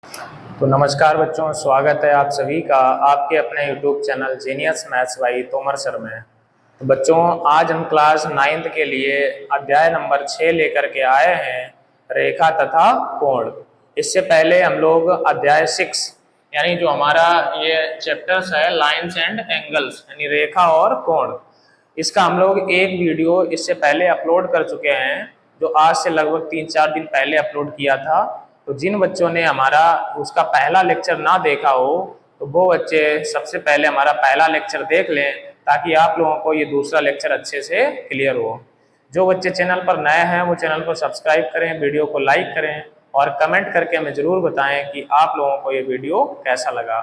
तो नमस्कार बच्चों, स्वागत है आप सभी का आपके अपने YouTube channel genius maths by Tomar sir में। तो बच्चों, आज हम क्लास 9th के लिए अध्याय नंबर 6 लेकर के आए हैं, रेखा तथा कोण। इससे पहले हम लोग अध्याय 6 यानी जो हमारा ये चैप्टर्स है लाइंस एंड एंगल्स यानी रेखा और कोण, इसका हम लोग एक वीडियो इससे पहले अपलोड कर चुके हैं, जो आज से लगभग 3-4 दिन पहले अपलोड किया था। तो जिन बच्चों ने हमारा उसका पहला लेक्चर ना देखा हो तो वो बच्चे सबसे पहले हमारा पहला लेक्चर देख लें, ताकि आप लोगों को ये दूसरा लेक्चर अच्छे से क्लियर हो। जो बच्चे चैनल पर नए हैं वो चैनल को सब्सक्राइब करें, वीडियो को लाइक करें और कमेंट करके हमें ज़रूर बताएं कि आप लोगों को ये वीडियो कैसा लगा।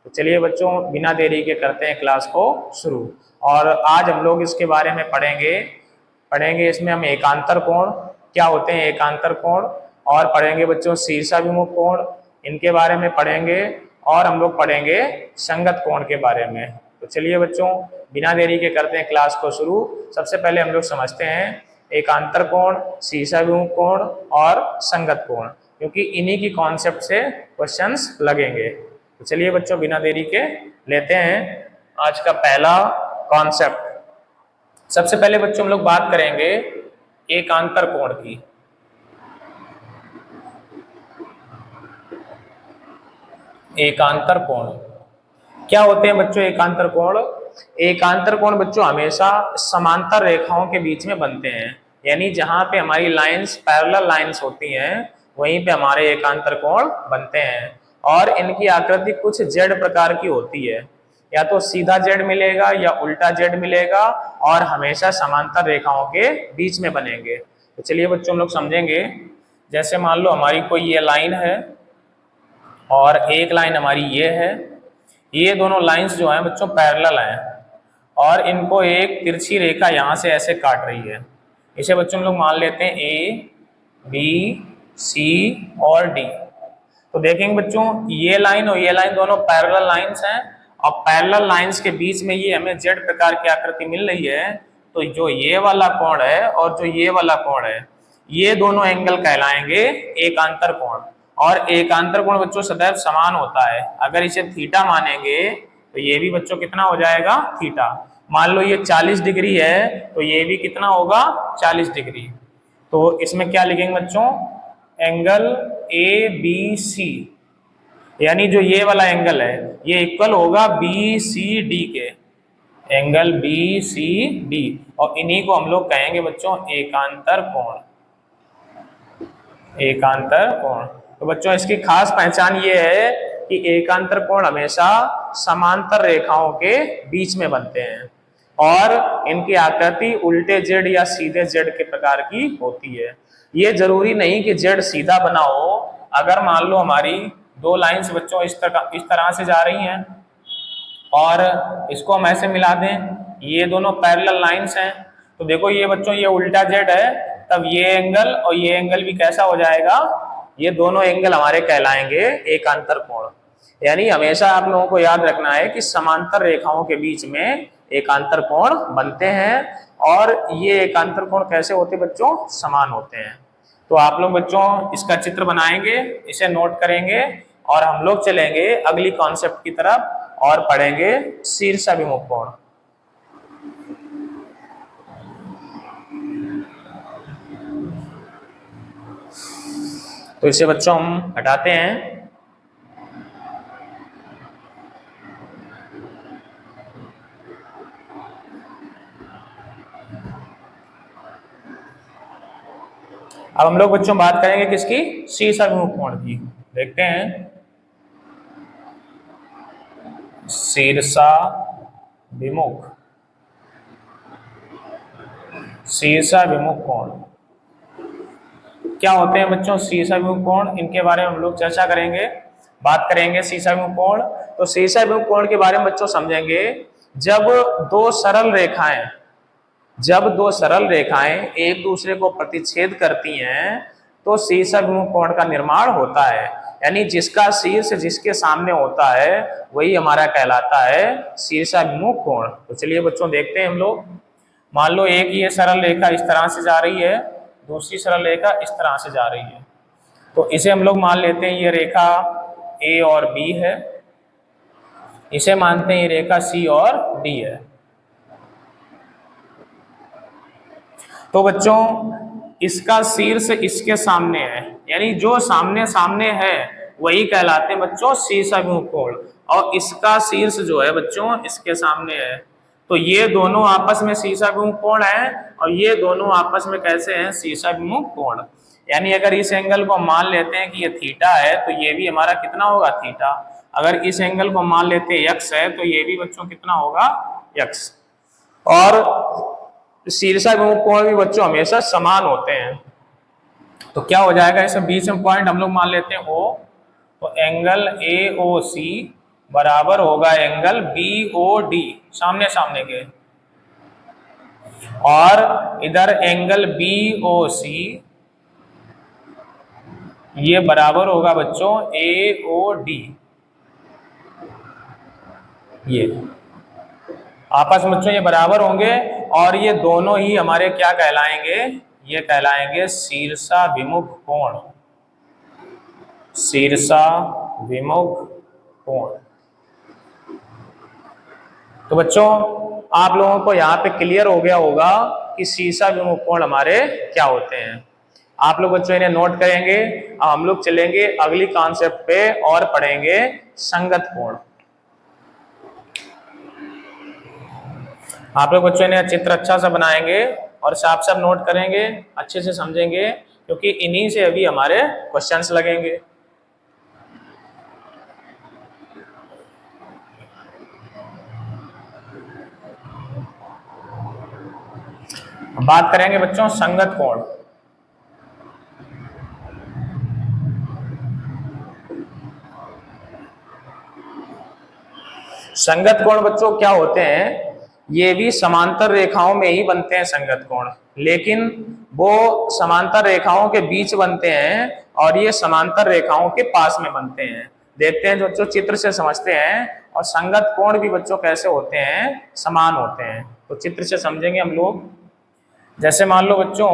तो चलिए बच्चों, बिना देरी के करते हैं क्लास को शुरू। और आज हम लोग इसके बारे में पढ़ेंगे इसमें हम एकांतर कोण क्या होते हैं, एकांतर कोण, और पढ़ेंगे बच्चों शीर्षाभिमुख कोण, इनके बारे में पढ़ेंगे, और हम लोग पढ़ेंगे संगत कोण के बारे में। तो चलिए बच्चों, बिना देरी के करते हैं क्लास को शुरू। सबसे पहले हम लोग समझते हैं एकांतर कोण, शीर्षाभिमुख कोण और संगत कोण, क्योंकि इन्हीं की कॉन्सेप्ट से क्वेश्चंस लगेंगे। तो चलिए बच्चों, बिना देरी के लेते हैं आज का पहला कॉन्सेप्ट। सबसे पहले बच्चों हम लोग बात करेंगे एकांतर कोण की। एकांतर कोण क्या होते हैं बच्चों? एकांतर कोण बच्चों हमेशा समांतर रेखाओं के बीच में बनते हैं, यानी जहां पे हमारी लाइंस पैरेलल लाइंस होती हैं वहीं पे हमारे एकांतर कोण बनते हैं। और इनकी आकृति कुछ जेड प्रकार की होती है, या तो सीधा जेड मिलेगा या उल्टा जेड मिलेगा, और हमेशा समांतर रेखाओं के बीच में बनेंगे। तो चलिए बच्चों हम लोग समझेंगे। जैसे मान लो हमारी कोई ये लाइन है और एक लाइन हमारी ये है, ये दोनों लाइंस जो हैं बच्चों पैरेलल हैं, और इनको एक तिरछी रेखा यहाँ से ऐसे काट रही है। इसे बच्चों हम लोग मान लेते हैं ए, बी, सी और डी। तो देखेंगे बच्चों, ये लाइन और ये लाइन दोनों पैरेलल लाइंस हैं, और पैरेलल लाइंस के बीच में ये हमें जेड प्रकार की आकृति मिल रही है। तो जो ये वाला कोण है और जो ये वाला कोण है, ये दोनों एंगल कहलाएंगे एकांतर कोण। और एकांतर कोण बच्चों सदैव समान होता है। अगर इसे थीटा मानेंगे तो ये भी बच्चों कितना हो जाएगा? थीटा। मान लो ये 40 डिग्री है तो ये भी कितना होगा? 40 डिग्री। तो इसमें क्या लिखेंगे बच्चों? एंगल ए बी सी, यानी जो ये वाला एंगल है ये इक्वल होगा बी सी डी के, एंगल बी सी डी, और इन्हीं को हम लोग कहेंगे बच्चों एकांतर कोण। एकांतर कोण। तो बच्चों इसकी खास पहचान ये है कि एकांतर कोण हमेशा समांतर रेखाओं के बीच में बनते हैं, और इनकी आकृति उल्टे जेड या सीधे जेड के प्रकार की होती है। ये जरूरी नहीं कि जेड सीधा बना हो। अगर मान लो हमारी दो लाइंस बच्चों इस तरह से जा रही हैं और इसको हम ऐसे मिला दें, ये दोनों पैरेलल लाइंस हैं, तो देखो ये बच्चों ये उल्टा जेड है, तब ये एंगल और ये एंगल भी कैसा हो जाएगा? ये दोनों एंगल हमारे कहलाएंगे एकांतर कोण। यानी हमेशा आप लोगों को याद रखना है कि समांतर रेखाओं के बीच में एकांतर कोण बनते हैं, और ये एकांतर कोण कैसे होते बच्चों? समान होते हैं। तो आप लोग बच्चों इसका चित्र बनाएंगे, इसे नोट करेंगे, और हम लोग चलेंगे अगली कॉन्सेप्ट की तरफ और पढ़ेंगे शीर्षाभिमुख कोण। तो इसे बच्चों हम हटाते हैं। अब हम लोग बच्चों बात करेंगे किसकी? शीर्षाभिमुख कोण की। देखते हैं शीर्षाभिमुख कोण क्या होते हैं बच्चों? शीर्षाभिमुख कोण, इनके बारे में हम लोग चर्चा करेंगे, बात करेंगे शीर्षाभिमुख कोण। तो शीर्षाभिमुख कोण के बारे में बच्चों समझेंगे जब दो सरल रेखाएं एक दूसरे को प्रतिच्छेद करती हैं तो शीर्षाभिमुख कोण का निर्माण होता है। यानी जिसका शीर्ष जिसके सामने होता है वही हमारा कहलाता है शीर्षाभिमुख कोण। तो चलिए बच्चों देखते हैं हम लोग। मान लो एक ये सरल रेखा इस तरह से जा रही है, दूसरी सरल रेखा इस तरह से जा रही है, तो इसे हम लोग मान लेते हैं ये रेखा ए और बी है, इसे मानते हैं ये रेखा सी और डी है। तो बच्चों इसका शीर्ष इसके सामने है, यानी जो सामने सामने है वही कहलाते हैं बच्चों शीर्षाभिमुख कोण, और इसका शीर्ष जो है बच्चों इसके सामने है। तो ये दोनों आपस में शीर्षाभिमुख कोण है, और ये दोनों आपस में कैसे हैं, शीर्षाभिमुख कोण। यानी अगर इस एंगल को मान लेते हैं कि ये थीटा है, तो ये भी हमारा कितना होगा, थीटा। अगर इस एंगल को मान लेते हैं यक्स है, तो ये भी बच्चों कितना होगा, यक्स। और शीर्षाभिमुख कोण भी बच्चों हमेशा समान होते हैं। तो क्या हो जाएगा, इसे बीच में पॉइंट हम लोग मान लेते हैं O, तो एंगल AOC बराबर होगा एंगल BOD, सामने सामने के। और इधर एंगल BOC ये बराबर होगा बच्चों AOD। ये आपस में बच्चों ये बराबर होंगे, और ये दोनों ही हमारे क्या कहलाएंगे, ये कहलाएंगे शीर्षाभिमुख कोण, शीर्षाभिमुख कोण। तो बच्चों आप लोगों को यहाँ पे क्लियर हो गया होगा कि शीर्षाभिमुख कोण हमारे क्या होते हैं। आप लोग बच्चों इन्हें नोट करेंगे। अब हम लोग चलेंगे अगली कॉन्सेप्ट पे और पढ़ेंगे संगत कोण। आप लोग बच्चों ने चित्र अच्छा सा बनाएंगे और साफ साफ नोट करेंगे, अच्छे से समझेंगे, क्योंकि इन्हीं से अभी हमारे क्वेश्चंस लगेंगे। बात करेंगे बच्चों संगत कोण। संगत कोण बच्चों क्या होते हैं, ये भी समांतर रेखाओं में ही बनते हैं संगत कोण, लेकिन वो समांतर रेखाओं के बीच बनते हैं और ये समांतर रेखाओं के पास में बनते हैं। देखते हैं बच्चों, चित्र से समझते हैं। और संगत कोण भी बच्चों कैसे होते हैं, समान होते हैं। तो चित्र से समझेंगे हम लोग। जैसे मान लो बच्चों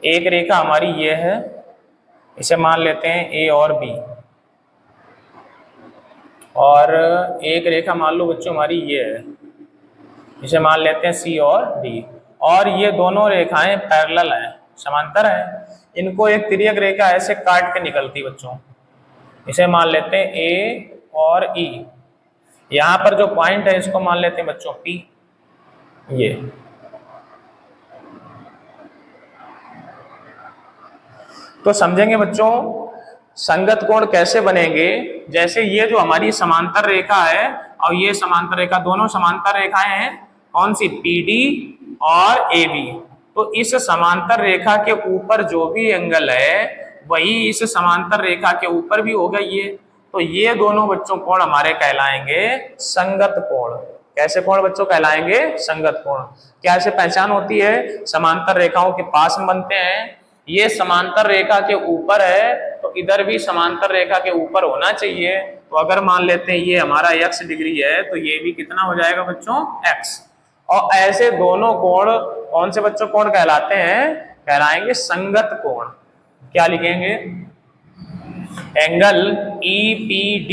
एक रेखा हमारी ये है, इसे मान लेते हैं ए और बी, और एक रेखा मान लो बच्चों हमारी ये है, इसे मान लेते हैं सी और डी। और ये दोनों रेखाएं पैरेलल हैं, समांतर हैं। इनको एक तिर्यक रेखा ऐसे काट के निकलती बच्चों, इसे मान लेते हैं ए और ई। यहाँ पर जो पॉइंट है इसको मान लेते हैं बच्चों पी। ये तो समझेंगे बच्चों संगत कोण कैसे बनेंगे। जैसे ये जो हमारी समांतर रेखा है और ये समांतर रेखा, दोनों समांतर रेखाएं हैं, कौन सी, पीडी और एबी। तो इस समांतर रेखा के ऊपर जो भी एंगल है वही इस समांतर रेखा के ऊपर भी होगा ये। तो ये दोनों बच्चों कोण हमारे कहलाएंगे संगत कोण। कैसे कोण बच्चों कहलाएंगे, संगत कोण। क्या ऐसे पहचान होती है, समांतर रेखाओं के पास में बनते हैं, ये समांतर रेखा के ऊपर है तो इधर भी समांतर रेखा के ऊपर होना चाहिए। तो अगर मान लेते हैं ये हमारा x डिग्री है तो ये भी कितना हो जाएगा बच्चों, x। और ऐसे दोनों कोण कौन से बच्चों कोण कहलाते हैं, कहलाएंगे संगत कोण। क्या लिखेंगे, एंगल EPD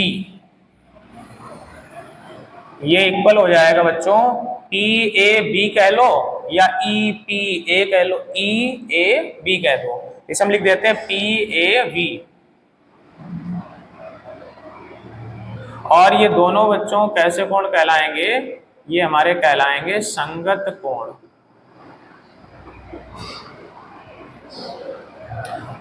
ये इक्वल हो जाएगा बच्चों PAB कह लो या EPA कह लो, EAB कह दो। इसे हम लिख देते हैं PAV। और ये दोनों बच्चों कैसे कोण कहलाएंगे, ये हमारे कहलाएंगे संगत कोण।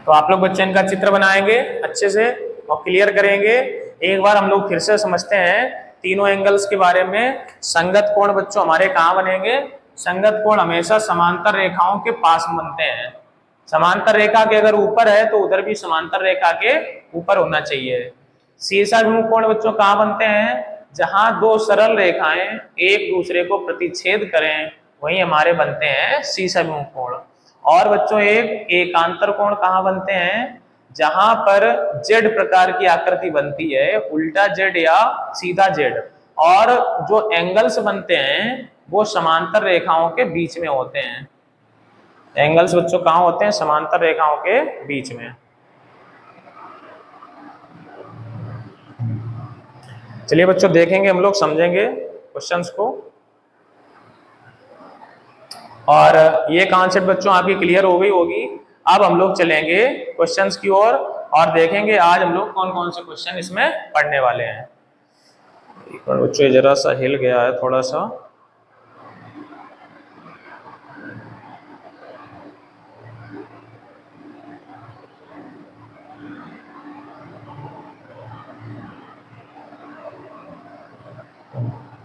तो आप लोग बच्चे इनका चित्र बनाएंगे अच्छे से और क्लियर करेंगे। एक बार हम लोग फिर से समझते हैं तीनों एंगल्स के बारे में। संगत कोण बच्चों हमारे कहाँ बनेंगे, संगत कोण हमेशा समांतर रेखाओं के पास बनते हैं। समांतर रेखा के अगर ऊपर है तो उधर भी समांतर रेखा के ऊपर होना चाहिए। शीर्षाभिमुख कोण बच्चों कहाँ बनते हैं, जहां दो सरल रेखाएं एक दूसरे को प्रतिच्छेद करें वही हमारे बनते हैं शीर्षाभिमुख कोण। और बच्चों एक एकांतर कोण कहाँ बनते हैं, जहां पर जेड प्रकार की आकृति बनती है, उल्टा जेड या सीधा जेड। और जो एंगल्स बनते हैं वो समांतर रेखाओं के बीच में होते हैं। एंगल्स बच्चों कहाँ होते हैं, समांतर रेखाओं के बीच में। चलिए बच्चों देखेंगे, हम लोग समझेंगे क्वेश्चंस को, और ये कॉन्सेप्ट बच्चों आपकी क्लियर हो गई होगी। अब हम लोग चलेंगे क्वेश्चंस की ओर और देखेंगे आज हम लोग कौन कौन से क्वेश्चन इसमें पढ़ने वाले हैं। बच्चों ये जरा सा हिल गया है थोड़ा सा।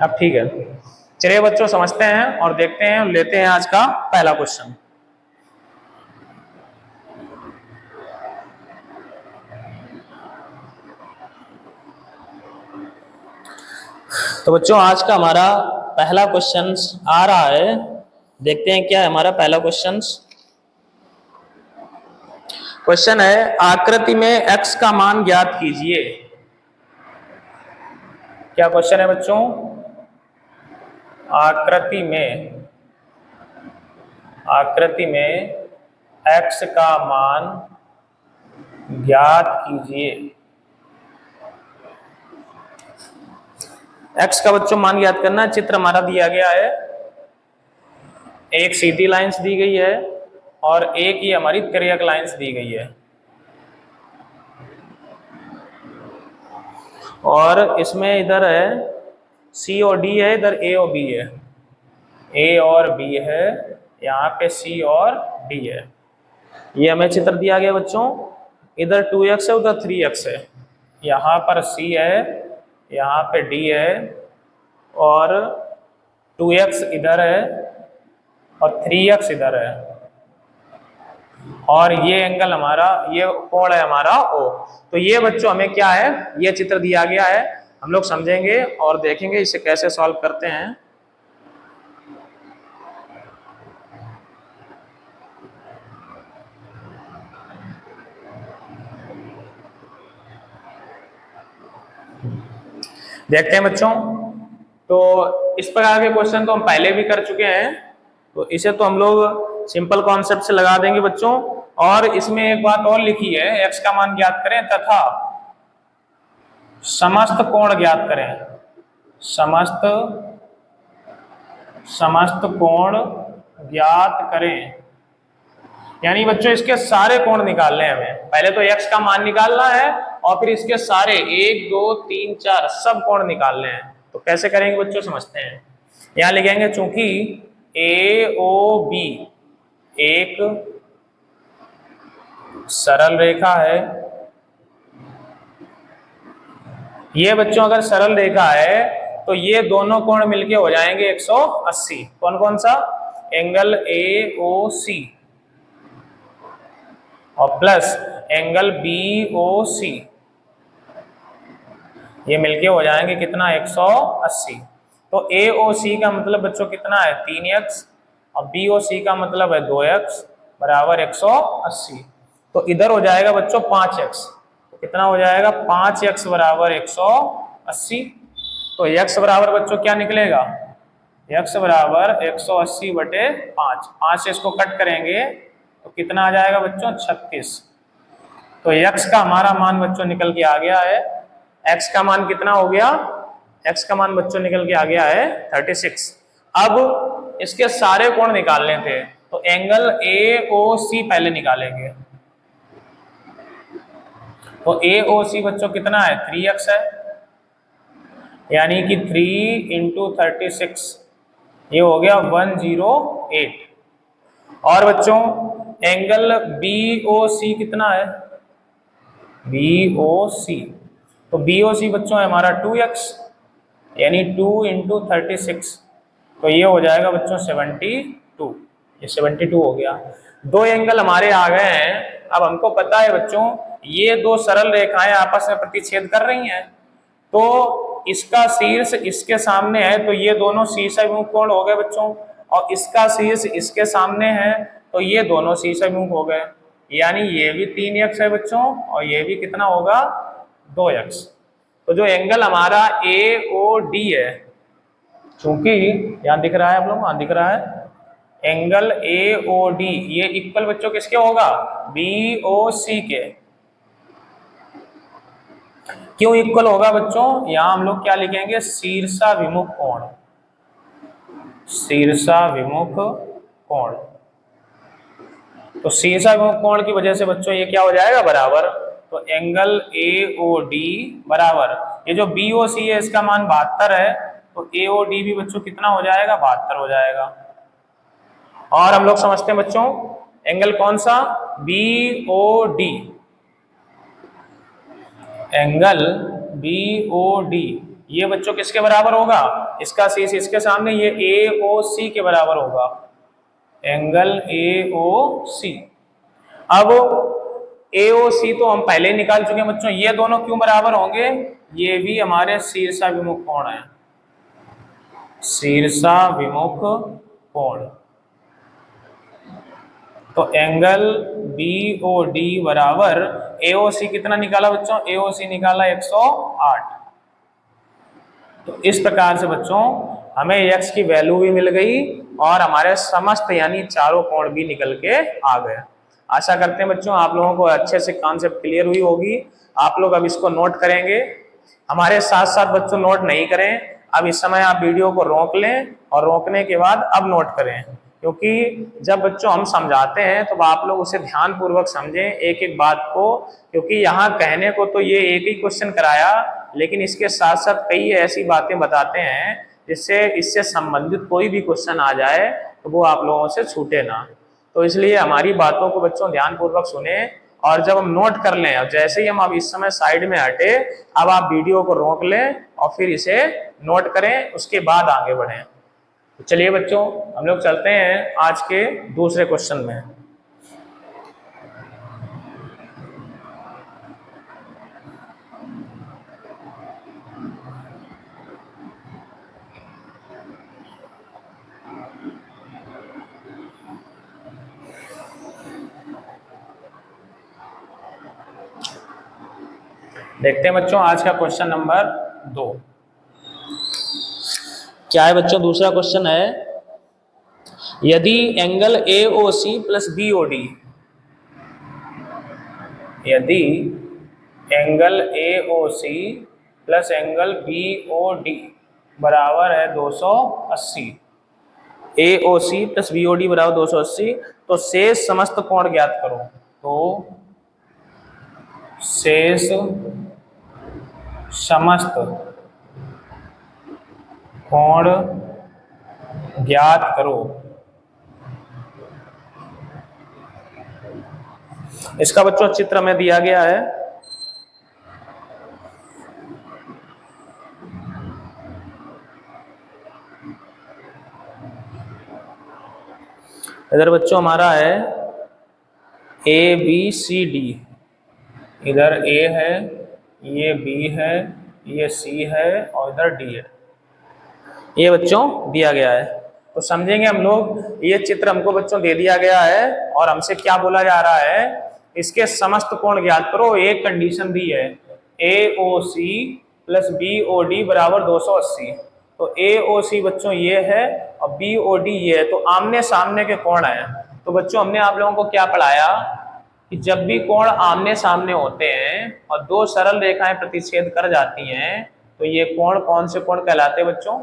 अब ठीक है, चलिए बच्चों समझते हैं और देखते हैं, लेते हैं आज का पहला क्वेश्चन। तो बच्चों आज का हमारा पहला क्वेश्चन आ रहा है, देखते हैं क्या है हमारा पहला क्वेश्चन। क्वेश्चन है आकृति में x का मान ज्ञात कीजिए। क्या क्वेश्चन है बच्चों? आकृति में x का मान ज्ञात कीजिए। x का बच्चों मान ज्ञात करना है। चित्र हमारा दिया गया है, एक सीधी लाइंस दी गई है और एक ही हमारी तिर्यक लाइंस दी गई है, और इसमें इधर है C और D है, इधर A और B है, A और B है, यहाँ पे C और D है। ये हमें चित्र दिया गया बच्चों, इधर 2x है उधर 3x है, यहाँ पर C है, यहाँ पे D है, और 2x इधर है और 3x इधर है, और ये एंगल हमारा, ये कोण है हमारा O। तो ये बच्चों हमें क्या है, ये चित्र दिया गया है, हम लोग समझेंगे और देखेंगे इसे कैसे सॉल्व करते हैं। देखते हैं बच्चों, तो इस प्रकार के क्वेश्चन तो हम पहले भी कर चुके हैं, तो इसे तो हम लोग सिंपल कॉन्सेप्ट से लगा देंगे बच्चों। और इसमें एक बात और लिखी है, x का मान ज्ञात करें तथा समस्त कोण ज्ञात करें। समस्त कोण ज्ञात करें, यानी बच्चों इसके सारे कोण निकालने हैं हमें। पहले तो x का मान निकालना है और फिर इसके सारे 1 2 3 4 सब कोण निकालने हैं। तो कैसे करेंगे बच्चों समझते हैं। यहां लिखेंगे चूंकि AOB एक सरल रेखा है, ये बच्चों अगर सरल रेखा है तो ये दोनों कोण मिलके हो जाएंगे 180। कौन कौन सा? एंगल AOC और प्लस एंगल BOC, ये मिलके हो जाएंगे कितना? 180। तो AOC का मतलब बच्चों कितना है? 3x, और BOC का मतलब है 2x बराबर 180। तो इधर हो जाएगा बच्चों 5x, तो कितना हो जाएगा? 5x बराबर 180। तो x बराबर बच्चों क्या निकलेगा? x बराबर 180 बटे 5, 5 से इसको कट करेंगे तो कितना आ जाएगा बच्चों? 36। तो x का हमारा मान बच्चों निकल के आ गया है। x का मान कितना हो गया? x का मान बच्चों निकल के आ गया है 36। अब इसके सारे कोण निकालने थे, तो एंगल AOC पहले निकालेंगे। तो AOC बच्चों कितना है? 3x है, यानी कि 3 इंटू 36, ये हो गया 108। और बच्चों एंगल BOC कितना है? BOC, तो BOC बच्चों है हमारा 2x, यानी 2 इंटू 36, तो ये हो जाएगा बच्चों 72। ये 72 हो गया। दो एंगल हमारे आ गए हैं। अब हमको पता है बच्चों ये दो सरल रेखाएं आपस में प्रतिच्छेद कर रही हैं, तो इसका शीर्ष इसके सामने है, तो ये दोनों शीर्षाभिमुख कोण हो गए बच्चों, और इसका शीर्ष इसके सामने है, तो ये दोनों शीर्षाभिमुख हो गए, यानी ये भी 3x है बच्चों और ये भी कितना होगा? 2x। तो जो एंगल हमारा AOD है, चूंकि यहां दिख रहा है आप लोग, वहां दिख रहा है एंगल AOD, ये इक्वल बच्चों किसके होगा? BOC के। क्यों इक्वल होगा बच्चों, यहाँ हम लोग क्या लिखेंगे, शीर्षाभिमुख कोण, शीर्षाभिमुख कोण। तो शीर्षाभिमुख कोण की वजह से बच्चों ये क्या हो जाएगा, बराबर। तो एंगल AOD बराबर, ये जो BOC है इसका मान 72 है, तो AOD भी बच्चों कितना हो जाएगा, 72 हो जाएगा। और हम लोग समझते हैं बच्चों एंगल कौन सा, BOD, एंगल BOD ये बच्चों किसके बराबर होगा, इसका शीर्ष इसके सामने, ये AOC के बराबर होगा, एंगल AOC। अब AOC तो हम पहले ही निकाल चुके हैं बच्चों, ये दोनों क्यों बराबर होंगे, ये भी हमारे शीर्षाभिमुख कोण है, शीर्षाभिमुख कोण। तो एंगल BOD बराबर AOC कितना निकाला बच्चों, AOC निकाला 108। तो इस प्रकार से बच्चों हमें x की वैल्यू भी मिल गई और हमारे समस्त यानी चारों कोण भी निकल के आ गए। आशा करते हैं बच्चों आप लोगों को अच्छे से कॉन्सेप्ट क्लियर हुई होगी। आप लोग अब इसको नोट करेंगे, हमारे साथ साथ बच्चों नोट नहीं करें, अब इस समय आप वीडियो को रोक लें और रोकने के बाद अब नोट करें, क्योंकि जब बच्चों हम समझाते हैं तो आप लोग उसे ध्यान पूर्वक समझें एक एक बात को, क्योंकि यहाँ कहने को तो ये एक ही क्वेश्चन कराया, लेकिन इसके साथ साथ कई ऐसी बातें बताते हैं जिससे इससे संबंधित कोई भी क्वेश्चन आ जाए तो वो आप लोगों से छूटे ना। तो इसलिए हमारी बातों को बच्चों ध्यान पूर्वक सुने और जब हम नोट कर लें, जैसे ही हम अब इस समय साइड में हटे, अब आप वीडियो को रोक लें और फिर इसे नोट करें, उसके बाद आगे बढ़ें। तो चलिए बच्चों हम लोग चलते हैं आज के दूसरे क्वेश्चन में। देखते हैं बच्चों आज का क्वेश्चन नंबर 2 क्या है बच्चों। दूसरा क्वेश्चन है, यदि एंगल AOC प्लस BOD, यदि angle AOC plus angle BOD बराबर है 280, AOC प्लस BOD बराबर 280, तो शेष समस्त कोण ज्ञात करो। तो शेष समस्त कोण ज्ञात करो। इसका बच्चों चित्र में दिया गया है, इधर बच्चों हमारा है ABCD, इधर A है, ये B है, ये C है और इधर D है, ये बच्चों दिया गया है। तो समझेंगे हम लोग, ये चित्र हमको बच्चों दे दिया गया है और हमसे क्या बोला जा रहा है, इसके समस्त कोण ज्ञात करो। एक कंडीशन दी है AOC प्लस BOD बराबर 280, तो AOC बच्चों ये है और BOD ये है, तो आमने सामने के कोण है। तो बच्चों हमने आप लोगों को क्या पढ़ाया कि जब भी कोण आमने सामने होते हैं और दो सरल रेखाएं प्रतिच्छेद कर जाती हैं, तो ये कोण कौन से कोण कहलाते हैं बच्चों,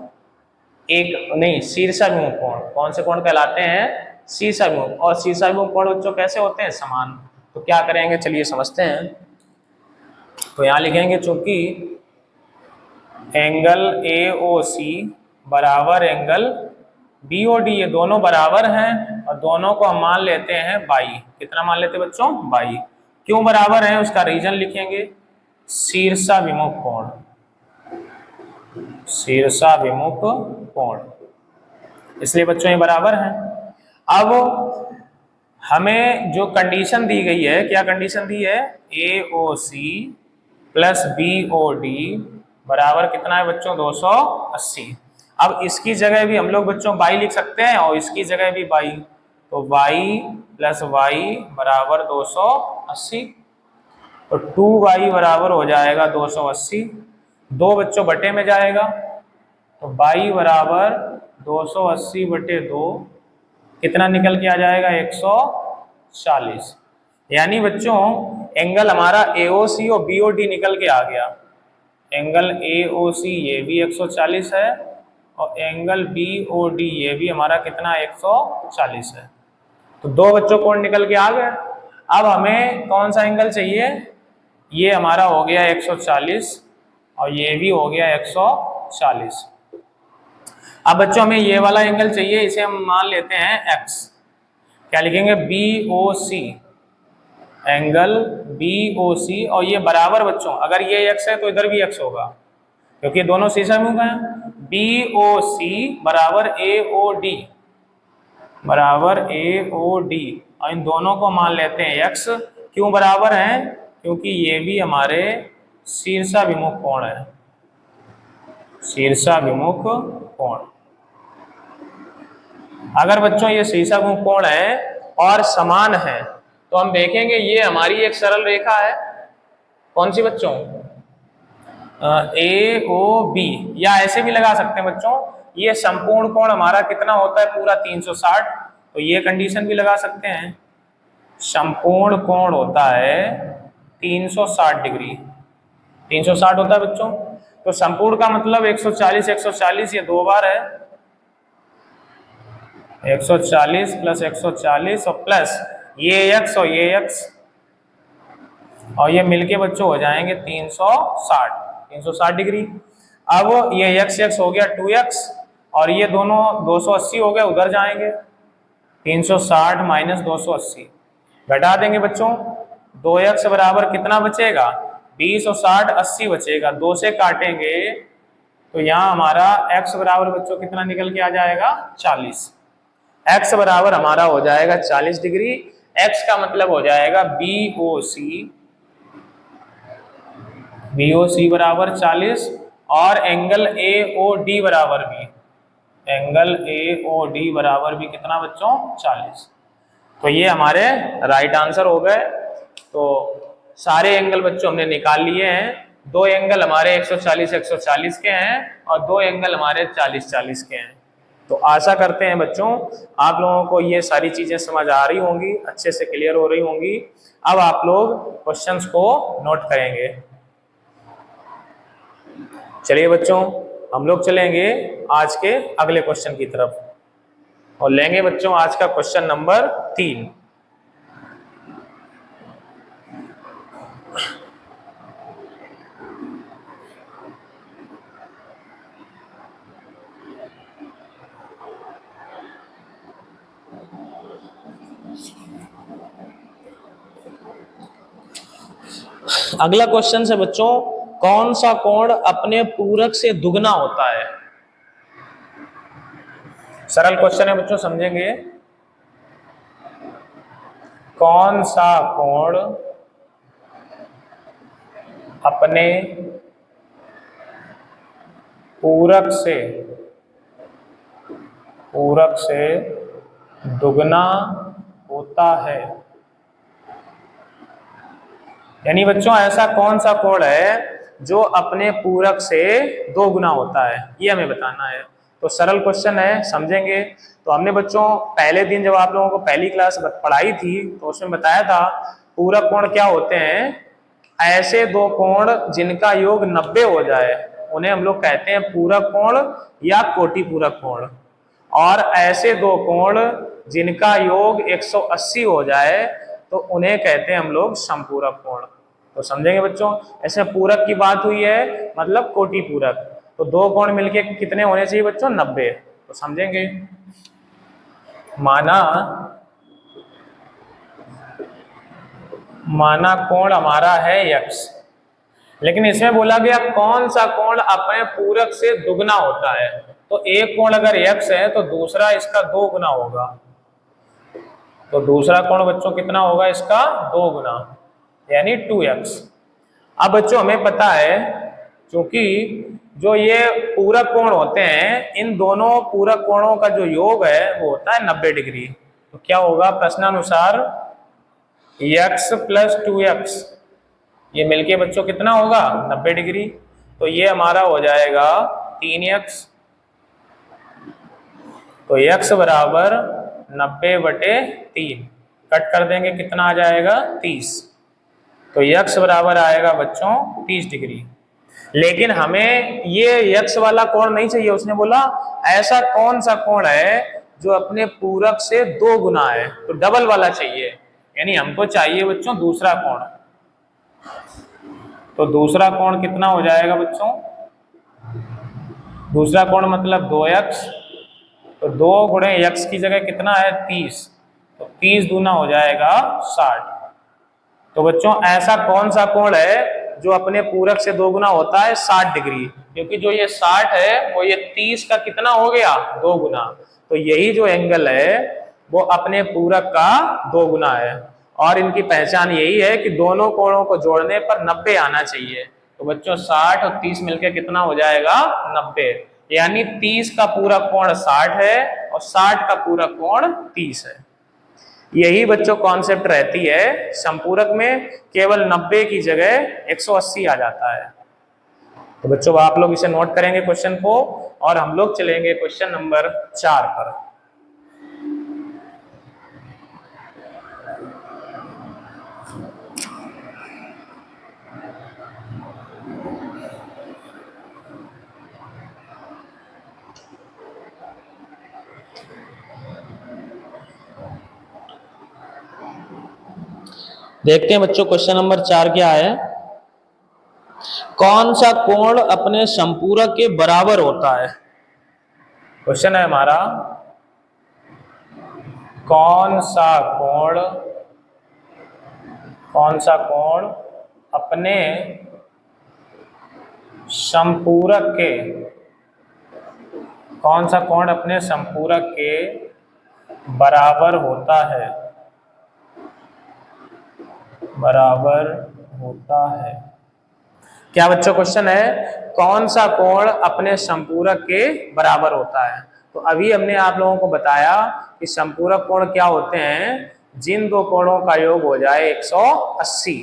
एक नहीं, शीर्षाभिमुख कोण। कौन से कोण कहलाते हैं, शीर्षाभिमुख। और शीर्षाभिमुख कोण बच्चों कैसे होते हैं, समान। तो क्या करेंगे चलिए समझते हैं। तो यहाँ लिखेंगे चूंकि एंगल AOC बराबर एंगल BOD, ये दोनों बराबर हैं और दोनों को हम मान लेते हैं 22। कितना मान लेते हैं बच्चों, 22। क्यों बराबर है उसका रीजन लिखेंगे, शीर्षाभिमुख कोण, शीर्षाभिमुख कोण, इसलिए बच्चों ये बराबर है। अब हमें जो कंडीशन दी गई है, क्या कंडीशन दी है, AOC प्लस BOD बराबर कितना है बच्चों, 280। अब इसकी जगह भी हम लोग बच्चों y लिख सकते हैं और इसकी जगह भी y, तो y प्लस y बराबर 280, तो 2y बराबर हो जाएगा 280, दो बच्चों बटे में जाएगा, तो y बराबर 280 बटे 2 कितना निकल के आ जाएगा, 140। यानी बच्चों एंगल हमारा AOC और BOD निकल के आ गया। एंगल AOC ये भी 140 है और एंगल BOD ये भी हमारा कितना 140 है। तो दो बच्चों कोण निकल के आ गए। अब हमें कौन सा एंगल चाहिए, ये हमारा हो गया 140 और ये भी हो गया 140। अब बच्चों हमें ये वाला एंगल चाहिए, इसे हम मान लेते हैं x। क्या लिखेंगे, BOC, एंगल BOC और ये बराबर बच्चों, अगर ये x है तो इधर भी x होगा क्योंकि दोनों शीशा मुंह हैं। BOC बराबर AOD, बराबर AOD और इन दोनों को मान लेते हैं x। क्यों बराबर हैं, क्योंकि ये भी हमारे शीर्षाभिमुख कोण है, शीर्षाभिमुख कोण। अगर बच्चों ये शीर्षाभिमुख कोण है और समान है तो हम देखेंगे ये हमारी एक सरल रेखा है। कौन सी बच्चों, AOB, या ऐसे भी लगा सकते हैं बच्चों, ये संपूर्ण कोण हमारा कितना होता है पूरा 360, तो ये कंडीशन भी लगा सकते हैं। संपूर्ण कोण होता है 360 डिग्री, 360 होता है बच्चों। तो संपूर्ण का मतलब 140 140 ये दो बार है, 140 प्लस 140 और प्लस ये x और ये x और ये मिलके बच्चों हो जाएंगे 360 डिग्री। अब ये x हो गया 2x और ये दोनों 280 हो गए, उधर जाएंगे 360 माइनस 280 घटा देंगे बच्चों। 2x बराबर कितना बचेगा, 20 और 60 80 बचेगा, 2 से काटेंगे तो यहाँ हमारा x बराबर बच्चों कितना निकल के आ जाएगा 40। x बराबर हमारा हो जाएगा 40 डिग्री। x का मतलब हो जाएगा BOC बराबर 40 और एंगल AOD बराबर भी, एंगल AOD बराबर भी कितना बच्चों 40। तो ये हमारे राइट आंसर हो गए। तो सारे एंगल बच्चों हमने निकाल लिए हैं। दो एंगल हमारे 140 140 के हैं और दो एंगल हमारे 40 40 के हैं। तो आशा करते हैं बच्चों आप लोगों को ये सारी चीजें समझ आ रही होंगी, अच्छे से क्लियर हो रही होंगी। अब आप लोग क्वेश्चंस को नोट करेंगे। चलिए बच्चों हम लोग चलेंगे आज के अगले क्वेश्चन की तरफ और लेंगे बच्चों आज का क्वेश्चन नंबर 3। अगला क्वेश्चन है बच्चों, कौन सा कोण अपने पूरक से दुगना होता है। सरल क्वेश्चन है बच्चों, समझेंगे। कौन सा कोण अपने पूरक से दुगना होता है। यानी बच्चों ऐसा कौन सा कोण है जो अपने पूरक से दो गुना होता है, ये हमें बताना है। तो सरल क्वेश्चन है, समझेंगे। तो हमने बच्चों पहले दिन जब आप लोगों को पहली क्लास पढ़ाई थी तो उसमें बताया था पूरक कोण क्या होते हैं। ऐसे दो कोण जिनका योग 90 हो जाए उन्हें हम लोग कहते हैं पूरक कोण या कोटि पूरक कोण, और ऐसे दो कोण जिनका योग 180 हो जाए तो उन्हें कहते हैं हम लोग समपूरक कोण। तो समझेंगे बच्चों, ऐसे पूरक की बात हुई है मतलब कोटि पूरक, तो दो कोण मिलके कितने होने चाहिए बच्चों 90। तो समझेंगे, माना कोण हमारा है x, लेकिन इसमें बोला गया कौन सा कोण अपने पूरक से दुगना होता है। तो एक कोण अगर x है तो दूसरा इसका दो गुना होगा, तो दूसरा कोण बच्चों कितना होगा इसका दो गुना, यानी 2x। अब बच्चों हमें पता है क्योंकि जो ये पूरक कोण होते हैं इन दोनों पूरक कोणों का जो योग है वो होता है 90 डिग्री। तो क्या होगा प्रश्नानुसार x प्लस 2x ये मिलके बच्चों कितना होगा 90 डिग्री। तो ये हमारा हो जाएगा 3x। तो x बराबर 90/3 कट कर देंगे कितना आ जाएगा 30। तो यक्स बराबर आएगा बच्चों 30 डिग्री। लेकिन हमें ये यक्स वाला कोण नहीं चाहिए, उसने बोला ऐसा कौन सा कोण है जो अपने पूरक से 2 गुना है, तो डबल वाला चाहिए, यानी हमको चाहिए बच्चों दूसरा कोण। तो दूसरा कोण कितना हो जाएगा बच्चों, दूसरा कोण मतलब 2x, तो 2 गुणे x की जगह कितना है 30, तो 30 दूना हो जाएगा 60। तो बच्चों ऐसा कौन सा कोण है जो अपने पूरक से 2 गुना होता है 60 डिग्री, क्योंकि जो ये 60 है वो ये 30 का कितना हो गया 2 गुना, तो यही जो एंगल है वो अपने पूरक का 2 गुना है। और इनकी पहचान यही है कि दोनों कोणों को जोड़ने पर 90 आना चाहिए। तो बच्चों 60 और 30 मिलकर कितना हो जाएगा 90, यानी 30 का पूरा कोण 60 है और 60 का पूरा कोण 30 है। यही बच्चों कॉन्सेप्ट रहती है संपूरक में, केवल 90 की जगह 180 आ जाता है। तो बच्चों आप लोग इसे नोट करेंगे क्वेश्चन को, और हम लोग चलेंगे क्वेश्चन नंबर 4 पर। देखते हैं बच्चों क्वेश्चन नंबर 4 क्या है। कौन सा कोण अपने संपूरक के बराबर होता है। क्वेश्चन है हमारा, कौन सा कोण अपने संपूरक के, कौन सा कोण अपने संपूरक के बराबर होता है, बराबर होता है। क्या बच्चों क्वेश्चन है, कौन सा कोण अपने संपूरक के बराबर होता है। तो अभी हमने आप लोगों को बताया कि संपूरक कोण क्या होते हैं, जिन दो कोणों का योग हो जाए 180,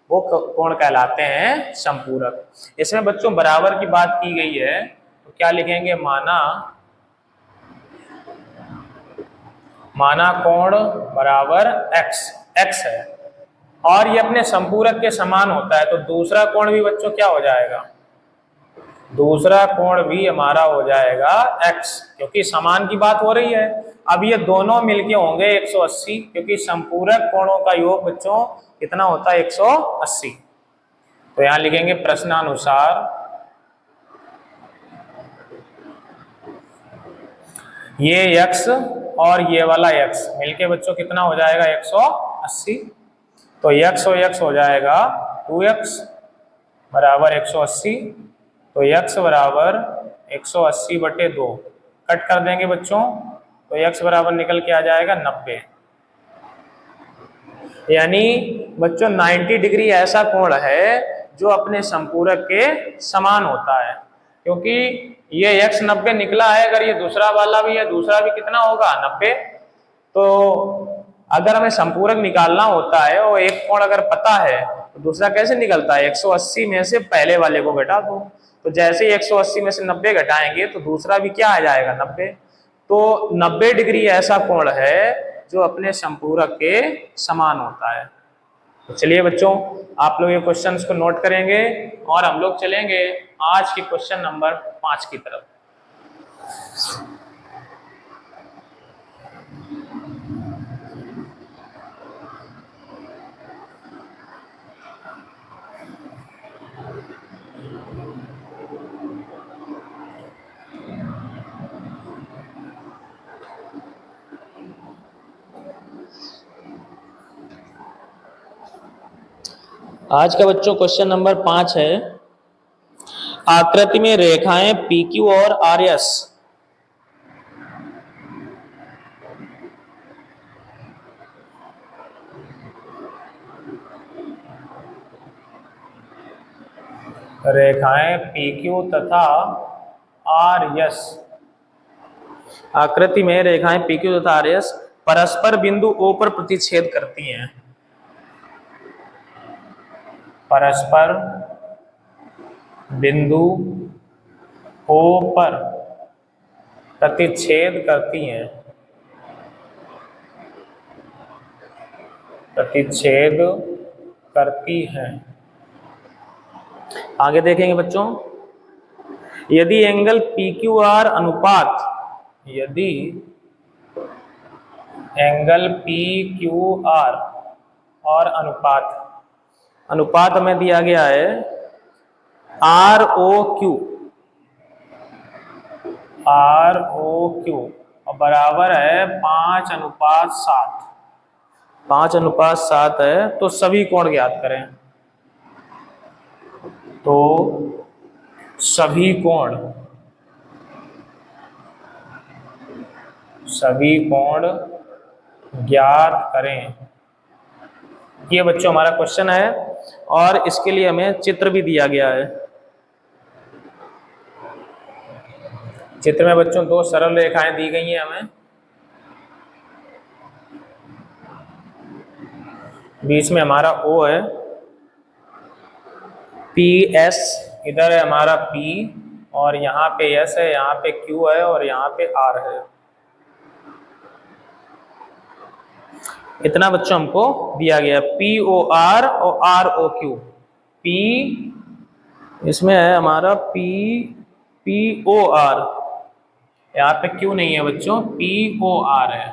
वो कोण कहलाते हैं संपूरक। इसमें बच्चों बराबर की बात की गई है, तो क्या लिखेंगे, माना कोण बराबर x है और ये अपने संपूरक के समान होता है, तो दूसरा कोण भी बच्चों क्या हो जाएगा, दूसरा कोण भी हमारा हो जाएगा x, क्योंकि समान की बात हो रही है। अब ये दोनों मिलके होंगे 180, क्योंकि संपूरक कोणों का योग बच्चों कितना होता है 180। तो यहां लिखेंगे प्रश्नानुसार ये x और ये वाला x मिलके बच्चों कितना हो जाएगा 180। तो x और x हो जाएगा 2x बराबर 180, तो x बराबर 180 बटे 2 कट कर देंगे बच्चों, तो x बराबर निकल के आ जाएगा 90। यानी बच्चों 90 डिग्री ऐसा कोण है जो अपने संपूरक के समान होता है, क्योंकि ये x 90 निकला है, अगर ये दूसरा वाला भी है, दूसरा भी कितना होगा 90। तो अगर हमें संपूरक निकालना होता है और एक कोण अगर पता है तो दूसरा कैसे निकलता है, 180 में से पहले वाले को घटा दो, तो जैसे ही 180 में से 90 घटाएंगे तो दूसरा भी क्या आ जाएगा 90। तो 90 डिग्री ऐसा कोण है जो अपने संपूरक के समान होता है। तो चलिए बच्चों आप लोग ये क्वेश्चंस को नोट करेंगे और हम लोग चलेंगे आज की क्वेश्चन नंबर 5 की तरफ। आज का बच्चों क्वेश्चन नंबर 5 है, आकृति में रेखाएं PQ और RS रेखाएं PQ तथा RS, आकृति में रेखाएं PQ तथा RS परस्पर बिंदु O पर प्रतिच्छेद करती हैं, परस्पर बिंदु O पर प्रतिच्छेद करती हैं, प्रतिच्छेद करती हैं। आगे देखेंगे बच्चों, यदि एंगल PQR अनुपात, यदि एंगल PQR और अनुपात हमें दिया गया है ROQ और बराबर है 5:7, 5:7 है, तो सभी कोण ज्ञात करें। तो सभी कोण ज्ञात करें, ये बच्चों हमारा क्वेश्चन है और इसके लिए हमें चित्र भी दिया गया है। चित्र में बच्चों दो सरल रेखाएं दी गई हैं हमें, बीच में हमारा O है, PS, इधर है हमारा P और यहाँ पे S है, यहाँ पे Q है और यहाँ पे R है। इतना बच्चों हमको दिया गया, POR और ROQ। P इसमें है हमारा POR, यहाँ पे Q नहीं है बच्चों, POR है।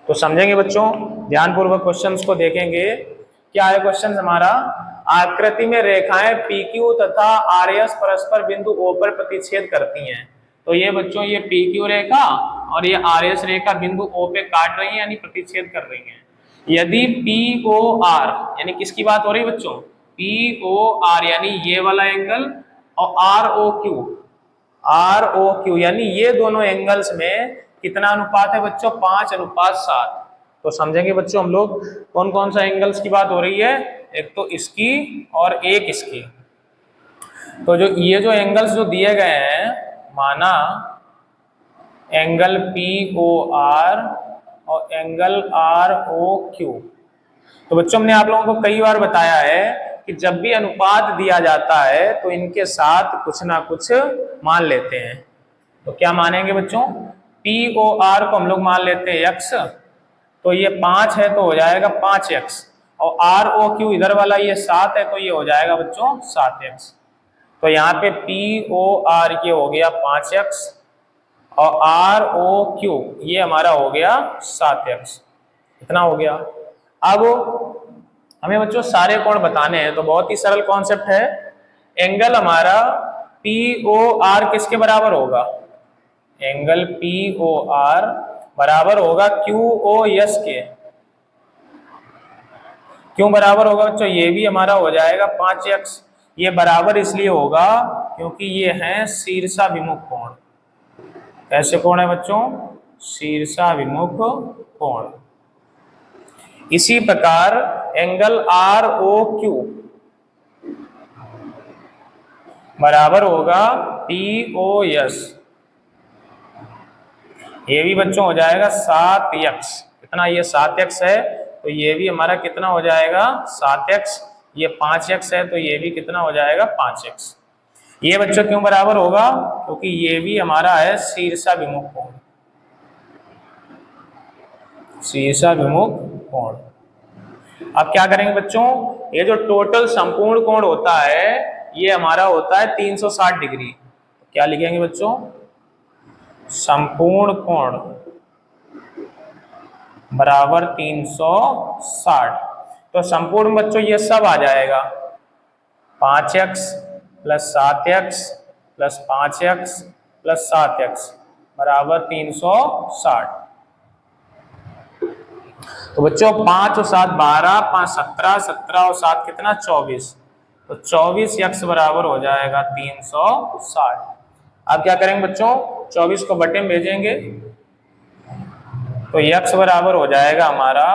तो समझेंगे बच्चों, ध्यानपूर्वक क्वेश्चंस को देखेंगे। क्या है क्वेश्चन हमारा, आकृति में रेखाएं PQ तथा RS परस्पर बिंदु O पर प्रतिच्छेद करती हैं। तो ये बच्चों ये PQ रेखा और ये RS रेखा बिंदु O पे काट रही है, यानी प्रतिच्छेद कर रही हैं। यदि POR, यानी किसकी बात हो रही है बच्चों, POR यानी ये वाला एंगल, और ROQ यानी ये दोनों एंगल्स में कितना अनुपात है बच्चों, 5:7। तो समझेंगे बच्चों हम लोग कौन कौन सा एंगल्स की बात हो रही है, एक तो इसकी और एक इसकी। तो जो ये जो एंगल्स जो दिए गए हैं, माना एंगल POR और एंगल ROQ, तो बच्चों हमने आप लोगों को कई बार बताया है कि जब भी अनुपात दिया जाता है तो इनके साथ कुछ ना कुछ मान लेते हैं। तो क्या मानेंगे बच्चों, POR को हम लोग मान लेते हैं x, तो ये 5 है तो हो जाएगा 5x, और ROQ इधर वाला ये 7 है तो ये हो जाएगा बच्चों 7x। तो यहाँ पे POR ये हो गया 5x और ROQ ये हमारा हो गया 7x, इतना हो गया। अब हमें बच्चों सारे कोण बताने हैं, तो बहुत ही सरल कॉन्सेप्ट है। एंगल हमारा POR किसके बराबर होगा, एंगल POR बराबर होगा QOS के। क्यों बराबर होगा बच्चों, ये भी हमारा हो जाएगा 5x। ये बराबर इसलिए होगा क्योंकि ये है शीर्षाभिमुख कोण। कैसे कोण है बच्चों, शीर्षाभिमुख कोण। इसी प्रकार एंगल ROQ बराबर होगा POS, ये भी बच्चों हो जाएगा 7x। कितना, ये 7x है तो ये भी हमारा कितना हो जाएगा 7x, ये 5x है तो ये भी कितना हो जाएगा 5x। ये बच्चों क्यों बराबर होगा, क्योंकि ये भी हमारा है शीर्षाभिमुख कोण, शीर्षाभिमुख कोण। अब क्या करेंगे बच्चों, ये जो टोटल संपूर्ण कोण होता है ये हमारा होता है 360 डिग्री। क्या लिखेंगे बच्चों, संपूर्ण कोण बराबर 360। तो संपूर्ण बच्चों ये सब आ जाएगा 5x plus 7x plus 5x plus 7x बराबर 360। तो बच्चों 5 और 7 12, 5 17, 17 और 7 कितना 24, तो 24x बराबर हो जाएगा 360। अब क्या करेंगे बच्चों, 24 को बटे में भेजेंगे तो x बराबर हो जाएगा हमारा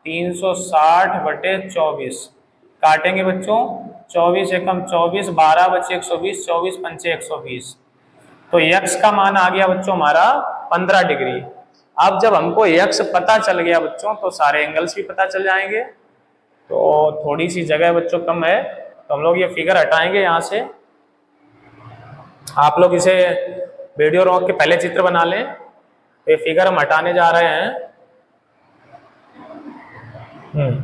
360 बटे 24। काटेंगे बच्चों, 24 एकम 24, 12 बचे 120, 24 पंचे 120। तो x का मान आ गया बच्चों हमारा 15 डिग्री। अब जब हमको x पता चल गया बच्चों तो सारे एंगल्स भी पता चल जाएंगे। तो थोड़ी सी जगह बच्चों कम है तो हम लोग ये फिगर हटाएंगे यहाँ से। आप लोग इसे वीडियो रोक के पहले चित्र बना लें। तो ये फिगर हम हटाने जा रहे हैं।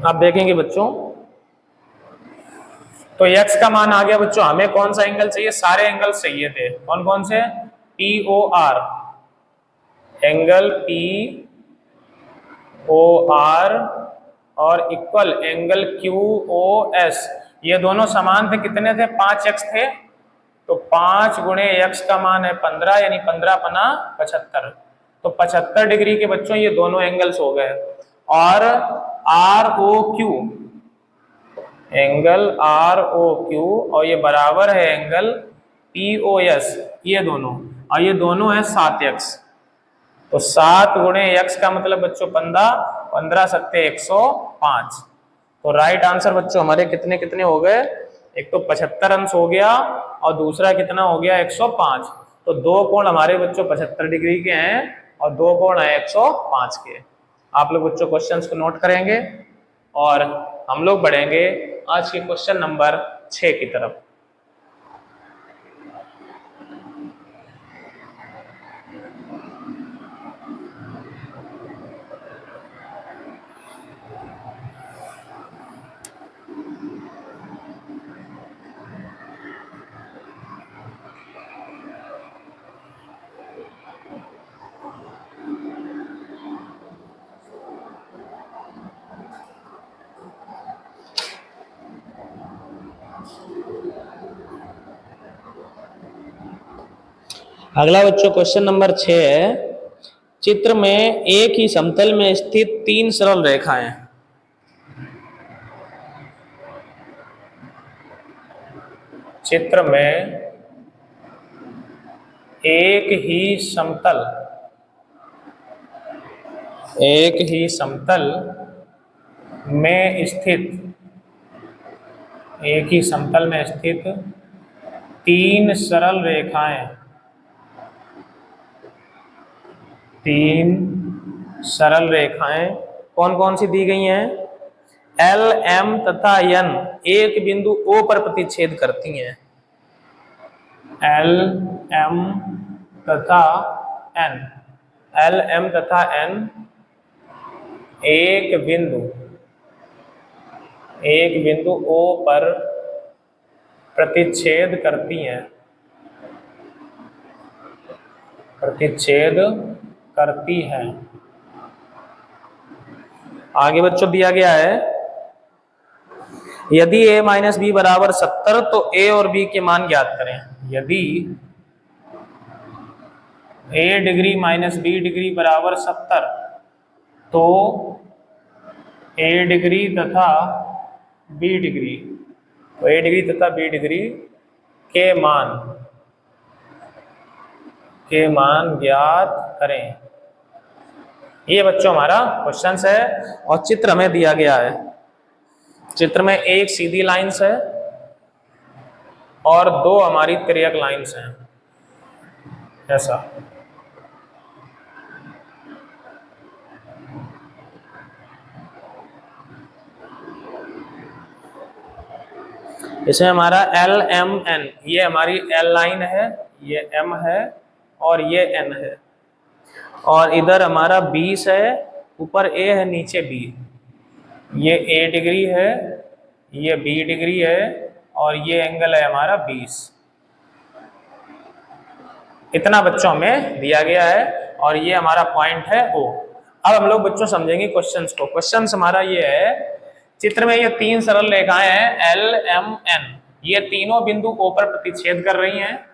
अब देखेंगे बच्चों, तो x का मान आ गया बच्चों। हमें कौन सा एंगल चाहिए? सारे एंगल चाहिए थे। कौन कौन से? POR, एंगल POR और इक्वल एंगल QOS। ये दोनों समान थे। कितने थे? 5x थे। तो 5 गुणे x का मान है 15, यानी 15 पना 75। तो 75 डिग्री के बच्चों ये दोनों एंगल्स हो गए। और ROQ, एंगल ROQ और ये बराबर है एंगल POS, ये दोनों, और ये दोनों है 7x। तो 7 गुणे x का मतलब बच्चों 15, 15 सत्ते 105। तो राइट आंसर बच्चों हमारे कितने कितने हो गए? एक तो 75 अंश हो गया और दूसरा कितना हो गया? 105। तो दो कोण हमारे बच्चों 75 डिग्री के हैं और दो कोण है 105 के। आप लोग बच्चों क्वेश्चंस को नोट करेंगे और हम लोग बढ़ेंगे आज के क्वेश्चन नंबर 6 की तरफ। अगला बच्चों क्वेश्चन नंबर 6 है। चित्र में एक ही समतल में स्थित 3 सरल रेखाएं। चित्र में एक ही समतल में स्थित 3 सरल रेखाएं, 3 सरल रेखाएं कौन कौन सी दी गई हैं? L, M तथा N एक बिंदु O पर प्रतिच्छेद करती हैं। L, M तथा N, L, M तथा N एक बिंदु O पर प्रतिच्छेद करती हैं। आगे बच्चों दिया गया है, यदि a माइनस बी बराबर 70 तो a और b के मान ज्ञात करें। यदि a degree minus b degree बराबर 70 तो a डिग्री तथा b डिग्री, तो a डिग्री तथा b डिग्री के मान ज्ञात करें। ये बच्चों हमारा क्वेश्चन है और चित्र हमें दिया गया है। चित्र में एक सीधी लाइंस है और दो हमारी तिर्यक लाइंस हैं, ऐसा। इसमें हमारा L, M, N, ये हमारी L लाइन है, ये M है और ये N है। और इधर हमारा 20 है, ऊपर A है, नीचे B। ये A डिग्री है, ये B डिग्री है और ये एंगल है हमारा 20। इतना बच्चों में दिया गया है और ये हमारा पॉइंट है O। अब हम लोग बच्चों समझेंगे क्वेश्चंस को। क्वेश्चंस हमारा ये है, चित्र में ये 3 सरल रेखाएं हैं L, M, N, ये तीनों बिंदु O पर प्रतिच्छेद कर रही हैं,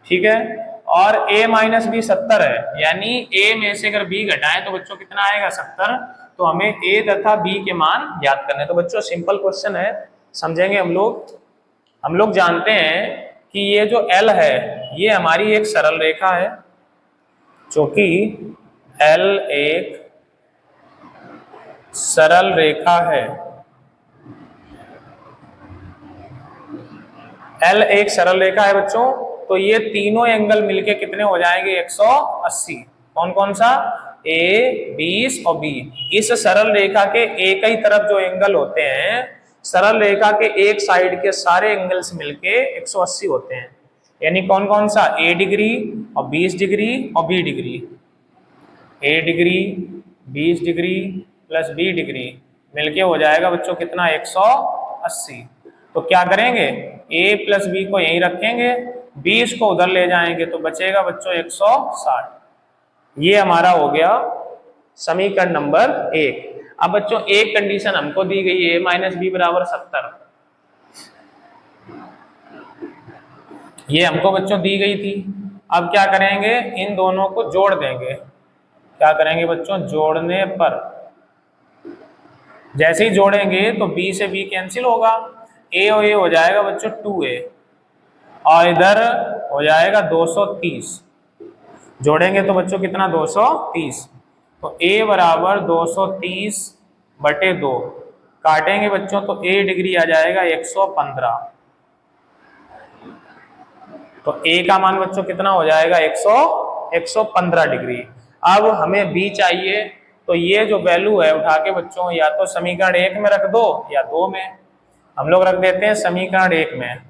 ठीक है। और a माइनस बी 70 है, यानी a में से अगर b घटाएं तो बच्चों कितना आएगा? 70। तो हमें a तथा b के मान ज्ञात करने। तो बच्चों सिंपल क्वेश्चन है, समझेंगे हम लोग जानते हैं कि ये जो L है ये हमारी एक सरल रेखा है, जो कि L एक सरल रेखा है। L एक सरल रेखा है बच्चों। तो ये तीनों एंगल मिलके कितने हो जाएंगे? 180। कौन कौन सा? A, 20 और B। इस सरल रेखा के एक ही तरफ जो एंगल होते हैं, सरल रेखा के एक साइड के सारे एंगल्स मिलके 180 होते हैं। यानी कौन कौन सा? A डिग्री और 20 डिग्री और B degree. A degree, 20 degree plus B degree मिलके हो जाएगा बच्चों कितना? 180। तो क्या करेंगे, a प्लस बी को यहीं रखेंगे, 20 को उधर ले जाएंगे तो बचेगा बच्चों 160। ये हमारा हो गया समीकरण नंबर 1। अब बच्चों एक कंडीशन हमको दी गई है, a माइनस बी बराबर 70, ये हमको बच्चों दी गई थी। अब क्या करेंगे, इन दोनों को जोड़ देंगे। क्या करेंगे बच्चों, जोड़ने पर जैसे ही जोड़ेंगे तो b से b कैंसिल होगा, a और a हो जाएगा बच्चों 2a, और इधर हो जाएगा 230। जोड़ेंगे तो बच्चों कितना, 230। तो a बराबर 230 बटे 2, काटेंगे बच्चों तो a डिग्री आ जाएगा 115। तो a का मान बच्चों कितना हो जाएगा, 115 डिग्री। अब हमें b चाहिए, तो ये जो वैल्यू है उठा के बच्चों या तो समीकरण 1 में रख दो या 2 में। हम लोग रख देते हैं समीकरण 1 में।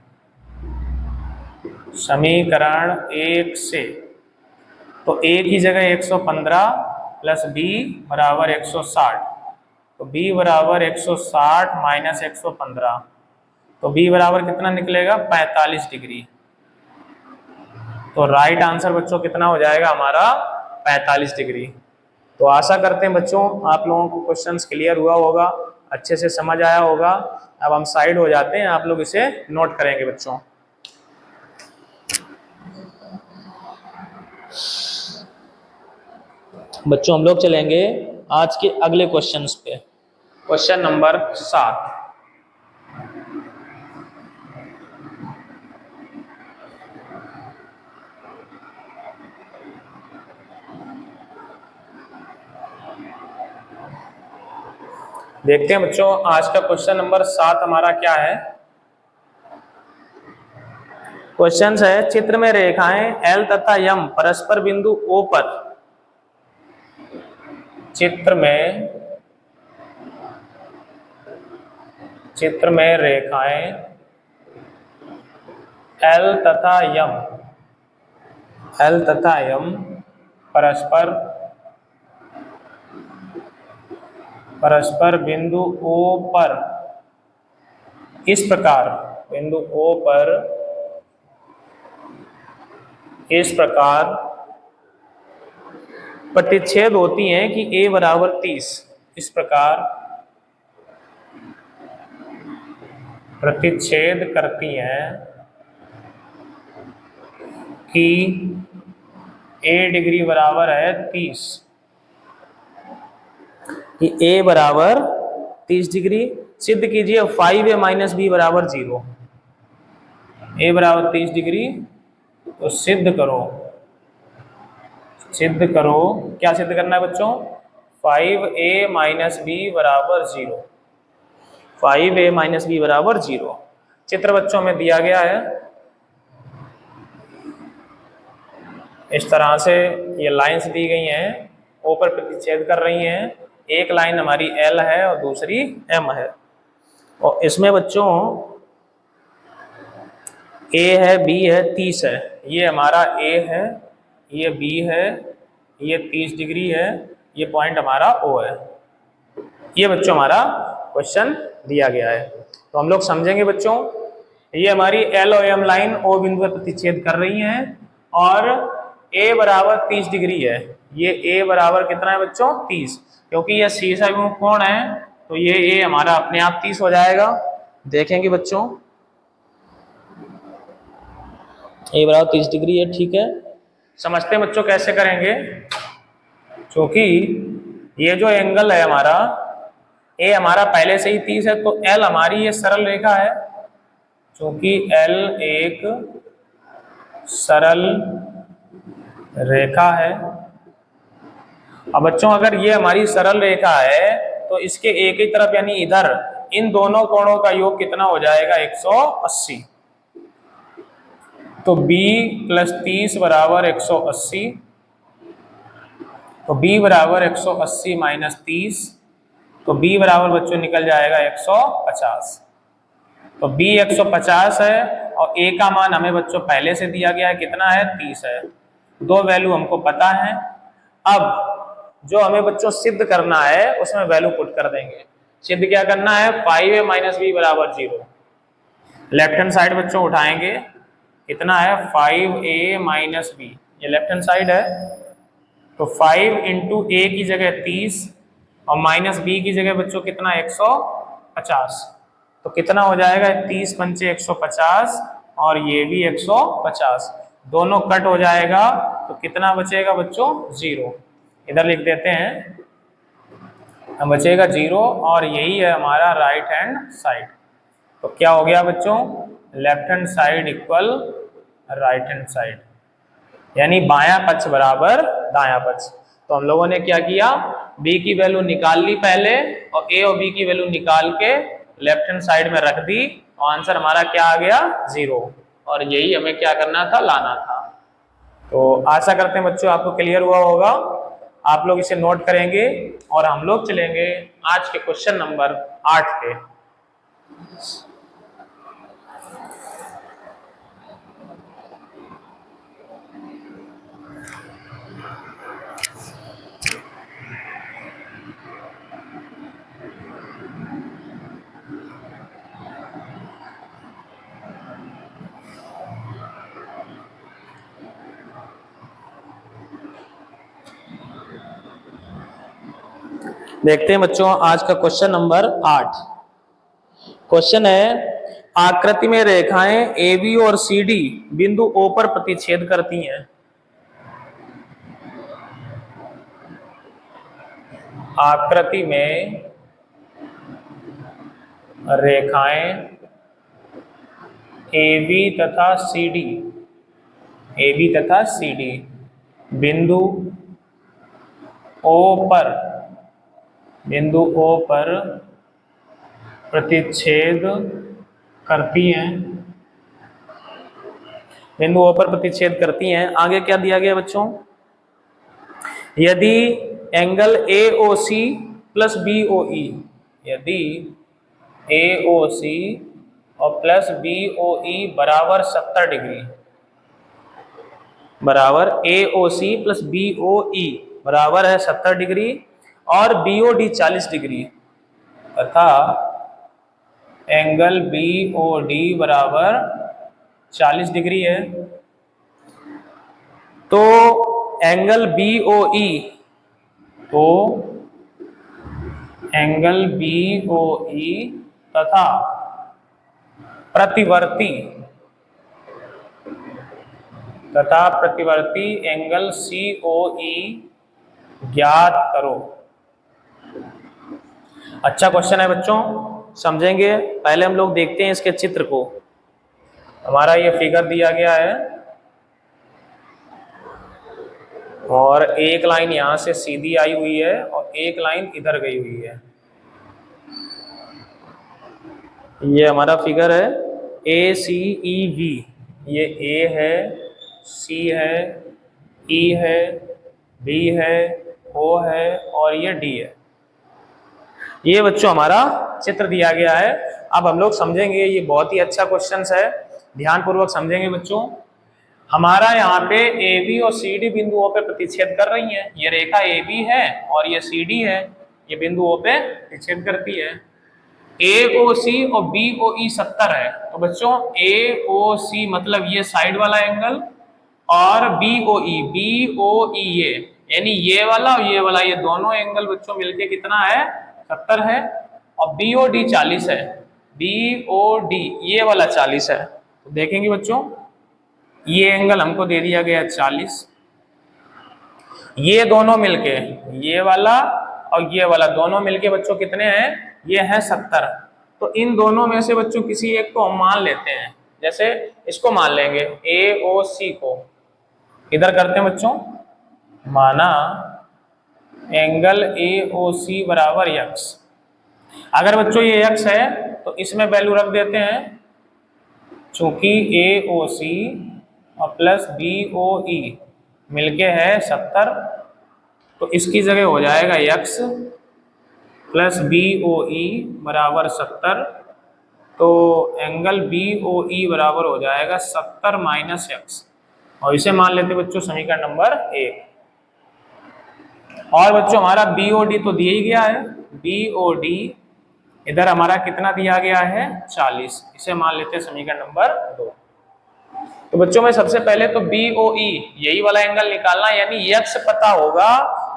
समीकरण 1 से तो a की जगह 115 प्लस b बराबर 160, तो b बराबर 160 माइनस 115, तो b बराबर कितना निकलेगा, 45 डिग्री। तो राइट आंसर बच्चों कितना हो जाएगा हमारा, 45 डिग्री। तो आशा करते हैं बच्चों आप लोगों को क्वेश्चंस क्लियर हुआ होगा, अच्छे से समझ आया होगा। अब हम साइड हो जाते हैं, आप लोग इसे नोट करेंगे बच्चों। बच्चों हम लोग चलेंगे आज के अगले क्वेश्चंस पे। Question number 7। देखते हैं बच्चों आज का क्वेश्चन नंबर 7 हमारा क्या है। क्वेश्चन है, चित्र में रेखाएं L तथा M परस्पर बिंदु O पर, चित्र में रेखाएं L तथा M परस्पर बिंदु O पर इस प्रकार, बिंदु O पर इस प्रकार प्रतिच्छेद होती हैं कि a बराबर 30। इस प्रकार प्रतिच्छेद करती हैं कि a डिग्री बराबर है 30, कि a बराबर 30 डिग्री। सिद्ध कीजिए 5a माइनस बी बराबर 0। a बराबर 30 डिग्री, तो सिद्ध करो क्या सिद्ध करना है बच्चों, 5a माइनस बी बराबर 0। 5a माइनस बी बराबर 0। चित्र बच्चों में दिया गया है, इस तरह से ये लाइंस दी गई हैं, O पर प्रतिच्छेद कर रही हैं। एक लाइन हमारी L है और दूसरी M है, और इसमें बच्चों A है, B है, 30 है। ये हमारा A है, ये B है, ये 30 डिग्री है, ये पॉइंट हमारा O है। ये बच्चों हमारा क्वेश्चन दिया गया है। तो हम लोग समझेंगे बच्चों, ये हमारी L और M लाइन O बिंदु पर प्रतिच्छेद कर रही हैं और A बराबर 30 डिग्री है। ये A बराबर कितना है बच्चों, 30, क्योंकि ये शीर्ष अभिमुख कोण है, तो ये A हमारा अपने आप 30 हो जाएगा। देखेंगे बच्चों, A बराबर 30 डिग्री है, ठीक है। समझते हैं बच्चों कैसे करेंगे, क्योंकि ये जो एंगल है हमारा A हमारा पहले से ही 30 है, तो L हमारी ये सरल रेखा है, क्योंकि L एक सरल रेखा है। अब बच्चों अगर ये हमारी सरल रेखा है तो इसके एक ही तरफ यानी इधर इन दोनों कोणों का योग कितना हो जाएगा, 180। तो b प्लस 30 बराबर 180, तो b बराबर 180 माइनस 30, तो b बराबर बच्चों निकल जाएगा 150। तो b 150 है और a का मान हमें बच्चों पहले से दिया गया है, कितना है, 30 है। दो वैल्यू हमको पता है। अब जो हमें बच्चों सिद्ध करना है उसमें वैल्यू पुट कर देंगे। सिद्ध क्या करना है, 5a माइनस बी बराबर 0। लेफ्ट हैंड साइड बच्चों उठाएंगे, कितना है 5a माइनस बी, ये लेफ्ट हैंड साइड है। तो 5 इंटू ए की जगह 30 और माइनस बी की जगह बच्चों कितना 150। तो कितना हो जाएगा 30 पंचे 150 और ये भी 150, दोनों कट हो जाएगा तो कितना बचेगा बच्चों 0। इधर लिख देते हैं, हम बचेगा 0 और यही है हमारा राइट हैंड साइड। तो क्या हो गया बच्चों, left hand side equal right hand side, यानी बायां पक्ष बराबर दायां पक्ष। तो हम लोगों ने क्या किया, b की वैल्यू निकाल ली पहले और a और b की वैल्यू निकाल के लेफ्ट हैंड साइड में रख दी और आंसर हमारा क्या आ गया 0। और यही हमें क्या करना था, लाना था। तो आशा करते हैं बच्चों आपको क्लियर हुआ होगा। आप लोग इसे नोट करेंगे और हम लोग चलेंगे आज के क्वेश्चन नंबर 8 पे। देखते हैं बच्चों आज का क्वेश्चन नंबर 8। क्वेश्चन है, आकृति में रेखाएं AB और CD बिंदु O पर प्रतिच्छेद करती हैं। आकृति में रेखाएं AB तथा CD बिंदु O पर प्रतिच्छेद करती हैं। बिंदु O पर प्रतिच्छेद करती हैं। आगे क्या दिया गया बच्चों, यदि एंगल AOC प्लस BOE, यदि AOC और प्लस BOE बराबर 70 डिग्री, बराबर AOC प्लस BOE बराबर है 70 डिग्री और BOD 40 डिग्री तथा एंगल BOD बराबर 40 डिग्री है, तो एंगल BOE तथा प्रतिवर्ती एंगल COE ज्ञात करो। अच्छा क्वेश्चन है बच्चों, समझेंगे। पहले हम लोग देखते हैं इसके चित्र को। हमारा ये फिगर दिया गया है और एक लाइन यहां से सीधी आई हुई है और एक लाइन इधर गई हुई है। ये हमारा फिगर है ACEV, ये A है, C है, E है, B है, O है और ये D है। ये बच्चों हमारा चित्र दिया गया है। अब हम लोग समझेंगे, ये बहुत ही अच्छा क्वेश्चन है, ध्यान पूर्वक समझेंगे बच्चों। हमारा यहाँ पे AB और CD बिंदुओं पे प्रतिच्छेद कर रही हैं। ये रेखा AB है और ये CD है, ये बिंदुओं पे प्रतिच्छेद करती है। AOC और BOE 70 है, तो बच्चों AOC मतलब ये साइड वाला एंगल और BOE ये, यानी ये वाला और ये वाला, ये दोनों एंगल बच्चों मिलके कितना है 70 है और BOD 40 है। BOD ये वाला 40 है। तो देखेंगे बच्चों, ये एंगल हमको दे दिया गया 40, ये दोनों मिलके, ये वाला और ये वाला दोनों मिलके बच्चों कितने हैं, ये है 70। तो इन दोनों में से बच्चों किसी एक को हम मान लेते हैं, जैसे इसको मान लेंगे AOC को। इधर करते हैं बच्चों, माना एंगल AOC बराबर x। अगर बच्चों ये x है तो इसमें वैल्यू रख देते हैं, चूंकि AOC और प्लस BOE मिलके है 70, तो इसकी जगह हो जाएगा x प्लस BOE बराबर 70। तो एंगल BOE बराबर हो जाएगा 70 माइनस x, और इसे मान लेते बच्चों समीकरण नंबर 1। और बच्चों हमारा BOD तो दिया ही गया है, BOD इधर हमारा कितना दिया गया है 40, इसे मान लेते हैं समीकरण नंबर 2। तो बच्चों में सबसे पहले तो BOE यही वाला एंगल निकालना, यानी यक्स पता होगा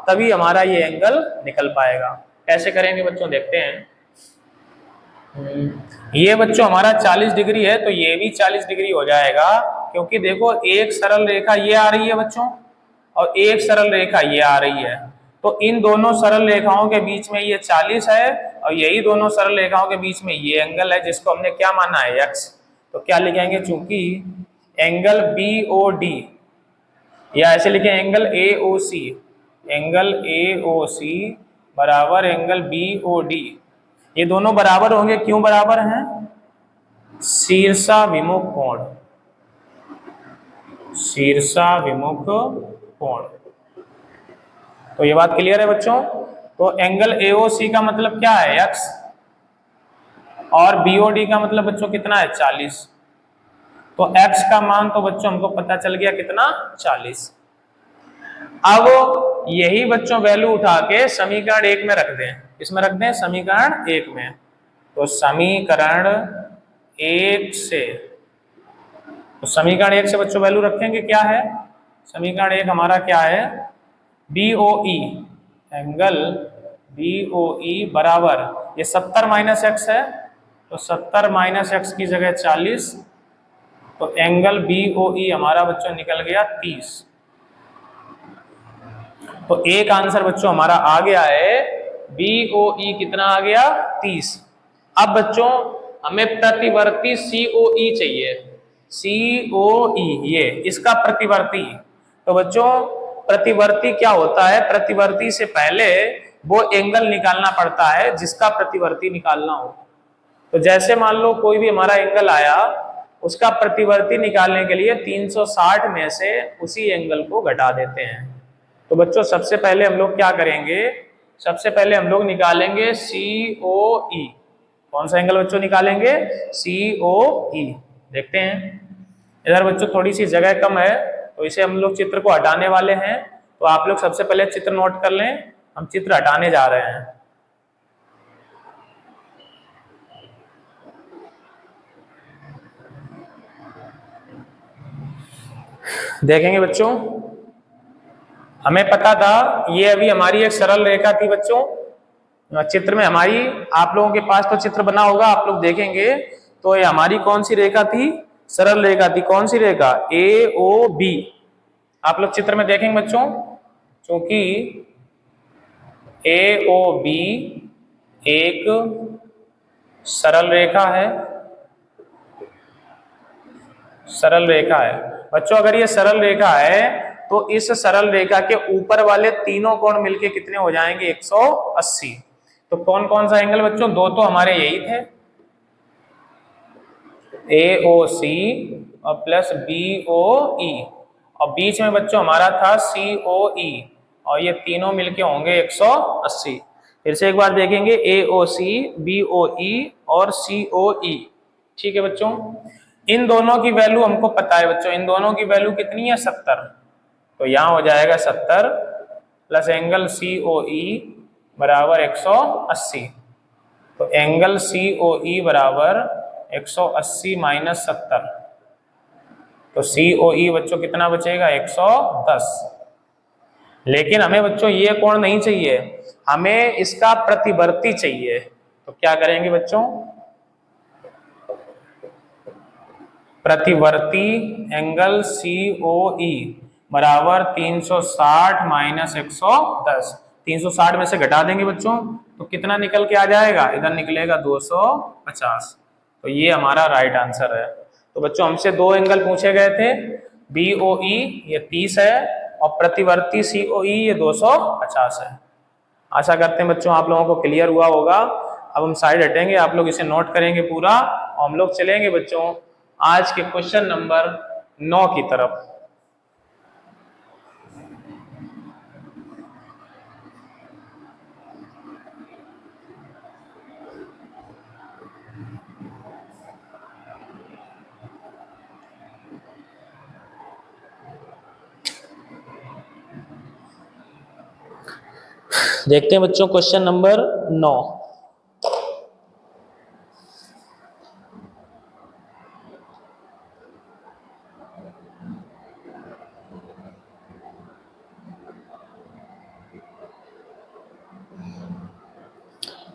तभी हमारा ये एंगल निकल पाएगा। कैसे करेंगे बच्चों देखते हैं। ये बच्चों हमारा 40 डिग्री है तो ये भी 40 डिग्री हो जाएगा, क्योंकि देखो एक सरल रेखा ये आ रही है बच्चों और एक सरल रेखा ये आ रही है, तो इन दोनों सरल रेखाओं के बीच में ये 40 है और यही दोनों सरल रेखाओं के बीच में ये एंगल है जिसको हमने क्या माना है x। तो क्या लिखेंगे, चूंकि एंगल BOD या ऐसे लिखें एंगल AOC, एंगल AOC बराबर एंगल BOD, ये दोनों बराबर होंगे। क्यों बराबर हैं? शीर्षाभिमुख कोण, शीर्षाभिमुख कोण। तो ये बात क्लियर है बच्चों। तो एंगल AOC का मतलब क्या है x और BOD का मतलब बच्चों कितना है 40। तो x का मान तो बच्चों हमको पता चल गया कितना 40। अब यही बच्चों वैल्यू उठा के समीकरण 1 में रख दें, इसमें रख दें समीकरण 1 में। तो समीकरण 1 से, तो समीकरण 1 से बच्चों वैल्यू रखेंगे क्या है, समीकरण 1 हमारा क्या है BOE, एंगल BOE बराबर ये 70 माइनस एक्स है, तो 70 माइनस एक्स की जगह 40, तो एंगल BOE हमारा बच्चों निकल गया 30। तो एक आंसर बच्चों हमारा आ गया है BOE कितना आ गया 30। अब बच्चों हमें प्रतिवर्ती COE चाहिए, COE ये इसका प्रतिवर्ती। तो बच्चों प्रतिवर्ती क्या होता है, प्रतिवर्ती से पहले वो एंगल निकालना पड़ता है जिसका प्रतिवर्ती निकालना हो। तो जैसे मान लो कोई भी हमारा एंगल आया, उसका प्रतिवर्ती निकालने के लिए 360 में से उसी एंगल को घटा देते हैं। तो बच्चों सबसे पहले हम लोग क्या करेंगे, सबसे पहले हम लोग निकालेंगे COE। कौन सा एंगल बच्चों निकालेंगे, COE। देखते हैं इधर बच्चों थोड़ी सी जगह कम है तो इसे हम लोग चित्र को हटाने वाले हैं। तो आप लोग सबसे पहले चित्र नोट कर लें, हम चित्र हटाने जा रहे हैं। देखेंगे बच्चों, हमें पता था ये अभी हमारी एक सरल रेखा थी बच्चों, चित्र में हमारी, आप लोगों के पास तो चित्र बना होगा, आप लोग देखेंगे तो ये हमारी कौन सी रेखा थी, सरल रेखा थी। कौन सी रेखा, AOB। आप लोग चित्र में देखेंगे बच्चों, क्योंकि AOB एक सरल रेखा है, सरल रेखा है बच्चों। अगर ये सरल रेखा है तो इस सरल रेखा के ऊपर वाले तीनों कोण मिलके कितने हो जाएंगे 180। तो कौन कौन सा एंगल बच्चों, दो तो हमारे यही थे AOC और प्लस BOE, और बीच में बच्चों हमारा था COE, और ये तीनों मिलके होंगे 180। फिर से एक बार देखेंगे AOC, BOE और COE। ठीक है बच्चों, इन दोनों की वैल्यू हमको पता है बच्चों, इन दोनों की वैल्यू कितनी है 70। तो यहाँ हो जाएगा 70 प्लस एंगल COE बराबर 180। तो एंगल COE बराबर 180 माइनस 70, तो COE बच्चों कितना बचेगा 110। लेकिन हमें बच्चों ये कोण नहीं चाहिए, हमें इसका प्रतिवर्ती चाहिए। तो क्या करेंगे बच्चों, प्रतिवर्ती एंगल COE बराबर 360 माइनस 110। 360 में से घटा देंगे बच्चों तो कितना निकल के आ जाएगा, इधर निकलेगा 250। तो ये हमारा राइट आंसर है। तो बच्चों हमसे दो एंगल पूछे गए थे, BOE ये 30 है और प्रतिवर्ती COE ये 250 है। आशा करते हैं बच्चों आप लोगों को क्लियर हुआ होगा। अब हम साइड हटेंगे, आप लोग इसे नोट करेंगे पूरा, और हम लोग चलेंगे बच्चों आज के क्वेश्चन नंबर 9 की तरफ। देखते हैं बच्चों क्वेश्चन नंबर 9।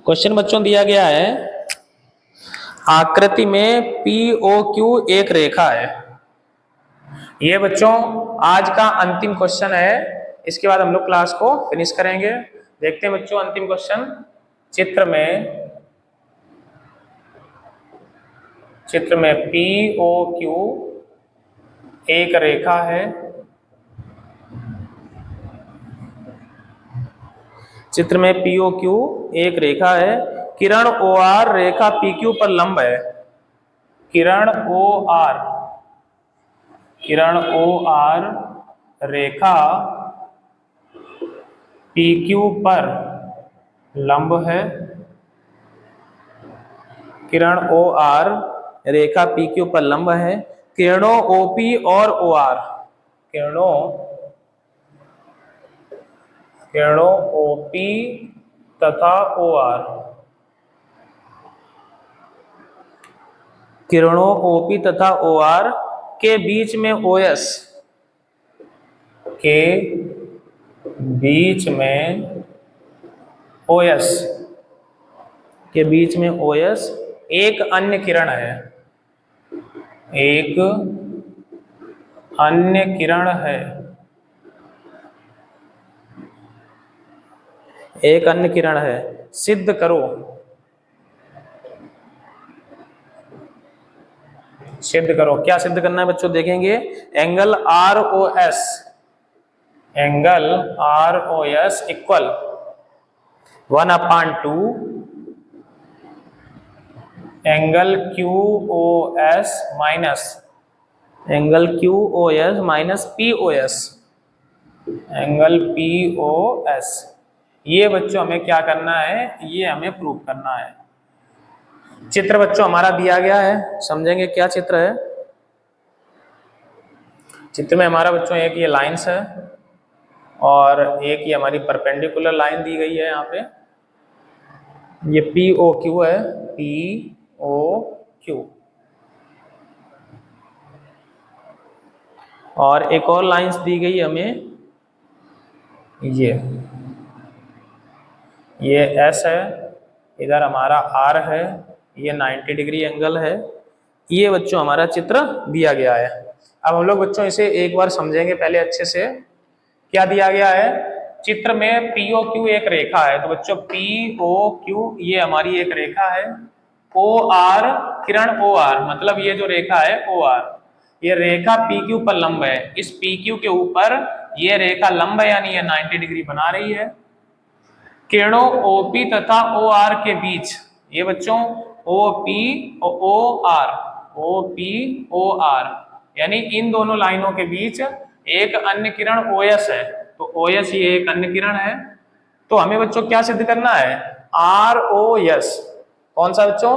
क्वेश्चन बच्चों दिया गया है, आकृति में POQ एक रेखा है। ये बच्चों आज का अंतिम क्वेश्चन है, इसके बाद हम लोग क्लास को फिनिश करेंगे। देखते हैं बच्चों अंतिम क्वेश्चन। चित्र में POQ एक रेखा है। चित्र में POQ एक रेखा है। किरण OR रेखा PQ पर लंब है। किरण OR रेखा PQ पर लंब है। किरण OR रेखा PQ पर लंब है। किरणों OP और OR किरणों OP तथा OR किरणों OP तथा OR के बीच में OS एक अन्य किरण है। एक अन्य किरण है। सिद्ध करो। क्या सिद्ध करना है बच्चों, देखेंगे। Angle ROS equal 1/2 angle QOS minus POS। ये बच्चों हमें क्या करना है, ये हमें प्रूव करना है। चित्र बच्चों हमारा दिया गया है, समझेंगे क्या चित्र है। चित्र में हमारा बच्चों एक ये लाइंस है और एक ये हमारी परपेंडिकुलर लाइन दी गई है। यहाँ पे ये POQ है, POQ। और एक और लाइंस दी गई हमें, ये S है, इधर हमारा R है, ये 90 डिग्री एंगल है। ये बच्चों हमारा चित्र दिया गया है। अब हम लोग बच्चों इसे एक बार समझेंगे पहले अच्छे से। क्या दिया गया है, चित्र में POQ एक रेखा है। तो बच्चों POQ ये हमारी एक रेखा है। OR किरण OR मतलब ये जो रेखा है OR, ये रेखा PQ पर लंब है। इस PQ के ऊपर ये रेखा लंब है, यानी ये 90 डिग्री बना रही है। किरणों OP तथा OR के बीच, ये बच्चों OP OR यानी इन दोनों लाइनों के बीच एक अन्य किरण OS है। तो OS ये एक अन्य किरण है। तो हमें बच्चों क्या सिद्ध करना है, ROS। कौन सा बच्चों,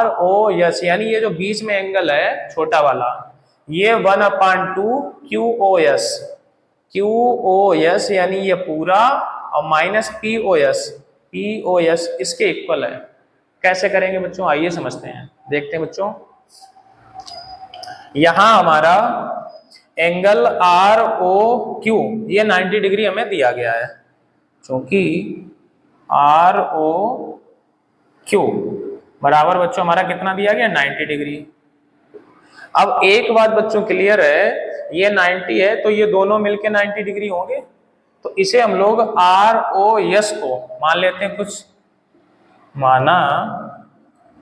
ROS, यानी ये जो बीच में एंगल है छोटा वाला, ये 1/2 QOS यानी ये पूरा, और माइनस POS इसके इक्वल है। कैसे करेंगे बच्चों, आइए समझते हैं, देखते हैं बच्चों। यहां हमारा एंगल ROQ ये 90 डिग्री हमें दिया गया है, क्योंकि ROQ बराबर बच्चों हमारा कितना दिया गया, 90 डिग्री। अब एक बात बच्चों क्लियर है, ये 90 है तो ये दोनों मिलके 90 डिग्री होंगे। तो इसे हम लोग ROS को मान लेते हैं, कुछ माना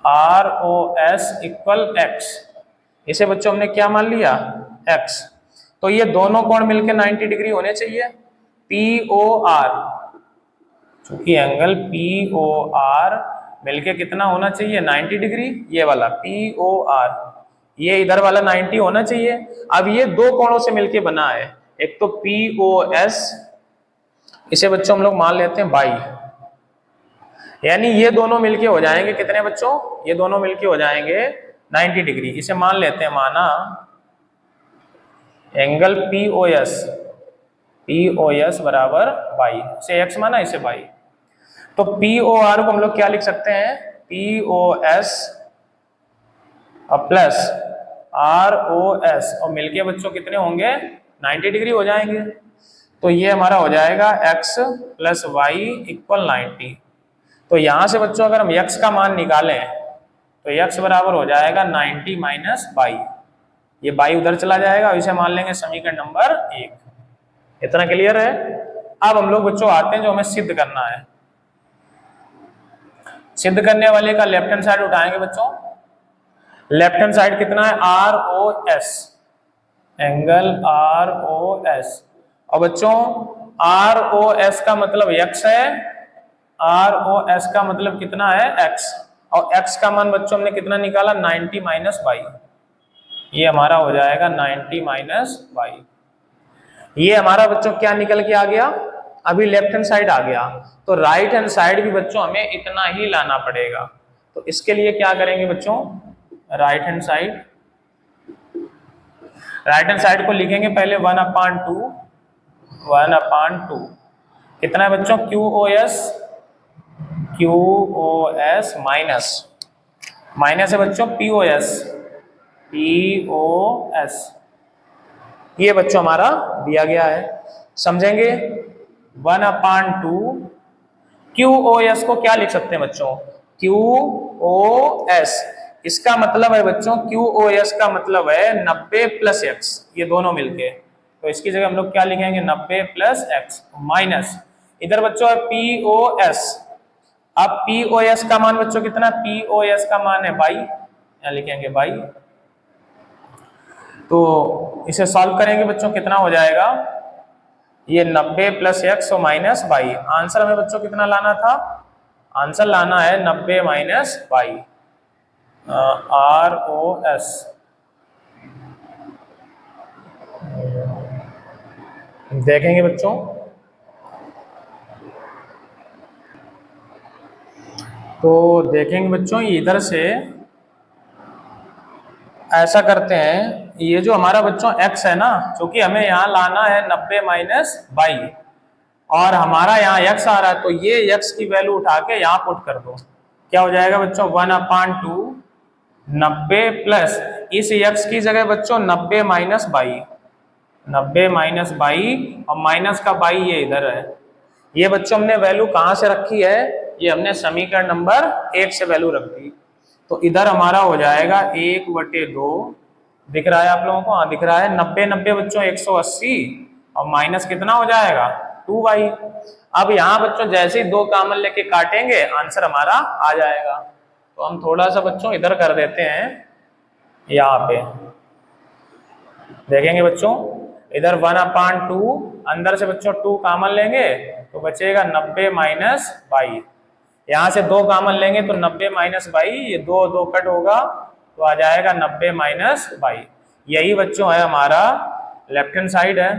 ROS इक्वल X। इसे बच्चों हमने क्या मान लिया, X। तो ये दोनों कोण मिलके 90 डिग्री होने चाहिए। POR, क्योंकि एंगल POR मिलके कितना होना चाहिए, 90 डिग्री। ये वाला POR, ये इधर वाला 90 होना चाहिए। अब ये दो कोणों से मिलके बना है, एक तो POS, इसे बच्चों हम लोग मान लेते हैं 22, यानी ये दोनों मिलके हो जाएंगे कितने बच्चों, ये दोनों मिलके हो जाएंगे 90 डिग्री। इसे मान लेते हैं, माना एंगल POS बराबर 22, इसे X माना, इसे 22। तो POR को हम लोग क्या लिख सकते हैं, POS प्लस ROS, और मिलके बच्चों कितने होंगे, 90 डिग्री हो जाएंगे। तो ये हमारा हो जाएगा X प्लस Y इक्वल 90। तो यहाँ से बच्चों अगर हम x का मान निकालें तो x बराबर हो जाएगा 90 माइनस बाई, ये बाई उधर चला जाएगा, इसे मान लेंगे समीकरण नंबर 1। इतना क्लियर है। अब हम लोग बच्चों आते हैं जो हमें सिद्ध करना है। सिद्ध करने वाले का लेफ्ट हैंड साइड उठाएंगे बच्चों। लेफ्ट हैंड साइड कितना है, R O S, angle R O S. और बच्चों आर ओ एस का मतलब x है, आर ओ एस का मतलब कितना है x, और x का मान बच्चों हमने कितना निकाला 90 माइनस बाई, ये हमारा हो जाएगा 90 माइनस बाई। ये हमारा बच्चों क्या निकल के आ गया, अभी लेफ्ट हैंड साइड आ गया, तो राइट हैंड साइड भी बच्चों हमें इतना ही लाना पड़ेगा। तो इसके लिए क्या करेंगे बच्चों, right hand side, right hand side को लिखेंगे पहले 1/2, 1/2 कितना है बच्चों, Q O S, Q O S minus, minus है बच्चों P O S, P O S, ये बच्चों हमारा दिया गया है, समझेंगे। 1/2 क्यू ओ एस को क्या लिख सकते हैं बच्चों, क्यू ओ एस, इसका मतलब है बच्चों क्यू ओ एस का मतलब है 90 प्लस एक्स, ये दोनों मिलके, तो इसकी जगह हम लोग क्या लिखेंगे 90 प्लस एक्स माइनस, इधर बच्चों है पी ओ एस। अब पी ओ एस का मान बच्चों कितना, पी ओ एस का मान है बाई, यहाँ लिखेंगे बाई। तो इसे सॉल्व करेंगे बच्चों, कितना हो जाएगा, ये 90 प्लस एक्स और माइनस बाई। आंसर हमें बच्चों कितना लाना था, आंसर लाना है 90 minus by, R O S. देखेंगे बच्चों, तो देखेंगे बच्चों इधर से ऐसा करते हैं, ये जो हमारा बच्चों x है ना, क्योंकि हमें यहाँ लाना है 90 माइनस बाई, और हमारा यहाँ x आ रहा है, तो ये x की वैल्यू उठा के यहाँ पुट कर दो, क्या हो जाएगा बच्चों 1/2 90 प्लस इस x की जगह बच्चों 90 माइनस बाई, 90 माइनस बाई, और माइनस का बाई ये इधर है। ये बच्चों हमने वैल्यू कहाँ से रखी है, ये हमने समीकरण नंबर 1 से वैल्यू रख दी, तो इधर हमारा हो जाएगा 1/2, दिख रहा है आप लोगों को, हाँ दिख रहा है, 90 90 बच्चों 180, और माइनस कितना हो जाएगा 2y। अब यहाँ बच्चों जैसे ही 2 कॉमन लेके काटेंगे आंसर हमारा आ जाएगा। तो हम थोड़ा सा बच्चों इधर कर देते हैं, यहाँ पे देखेंगे बच्चों, इधर 1/2 अंदर से बच्चों 2 कॉमन लेंगे तो बचेगा 90 माइनस बाई, यहाँ से 2 कॉमन लेंगे तो 90 माइनस बाई, ये 2 2 कट होगा तो आ जाएगा 90 माइनस बाई। यही बच्चों है हमारा लेफ्ट हैंड साइड है,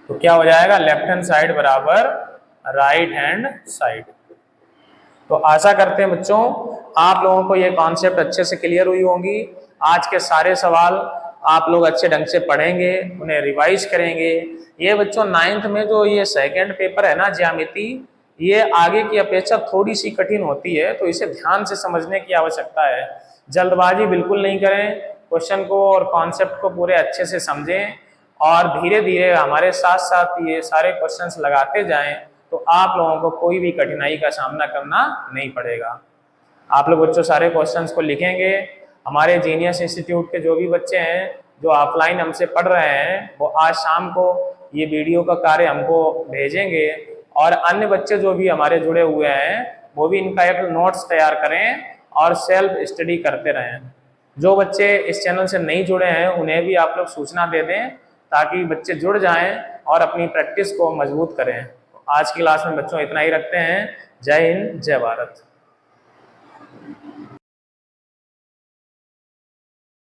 तो क्या हो जाएगा लेफ्ट हैंड साइड बराबर राइट हैंड साइड। तो आशा करते हैं बच्चों आप लोगों को ये कॉन्सेप्ट अच्छे से क्लियर हुई होंगी। आज के सारे सवाल आप लोग अच्छे ढंग से पढ़ेंगे, उन्हें रिवाइज करेंगे। ये बच्चों 9th में जो ये सेकंड पेपर है ना ज्यामिति, ये आगे की अपेक्षा थोड़ी सी कठिन होती है, तो इसे ध्यान से समझने की आवश्यकता है। जल्दबाजी बिल्कुल नहीं करें, क्वेश्चन को और कॉन्सेप्ट को पूरे अच्छे से समझें, और धीरे धीरे हमारे साथ साथ ये सारे क्वेश्चंस लगाते जाएं, तो आप लोगों को कोई भी कठिनाई का सामना करना नहीं पड़ेगा। आप लोग बच्चों सारे क्वेश्चंस को लिखेंगे। हमारे जीनियस इंस्टीट्यूट के जो भी बच्चे हैं जो ऑफलाइन हमसे पढ़ रहे हैं, वो आज शाम को ये वीडियो का कार्य हमको भेजेंगे, और अन्य बच्चे जो भी हमारे जुड़े हुए हैं वो भी इनका एक नोट्स तैयार करें और सेल्फ स्टडी करते रहें। जो बच्चे इस चैनल से नहीं जुड़े हैं उन्हें भी आप लोग सूचना दे दें, ताकि बच्चे जुड़ जाएं और अपनी प्रैक्टिस को मजबूत करें। आज की क्लास में बच्चों इतना ही रखते हैं। जय हिंद, जय भारत।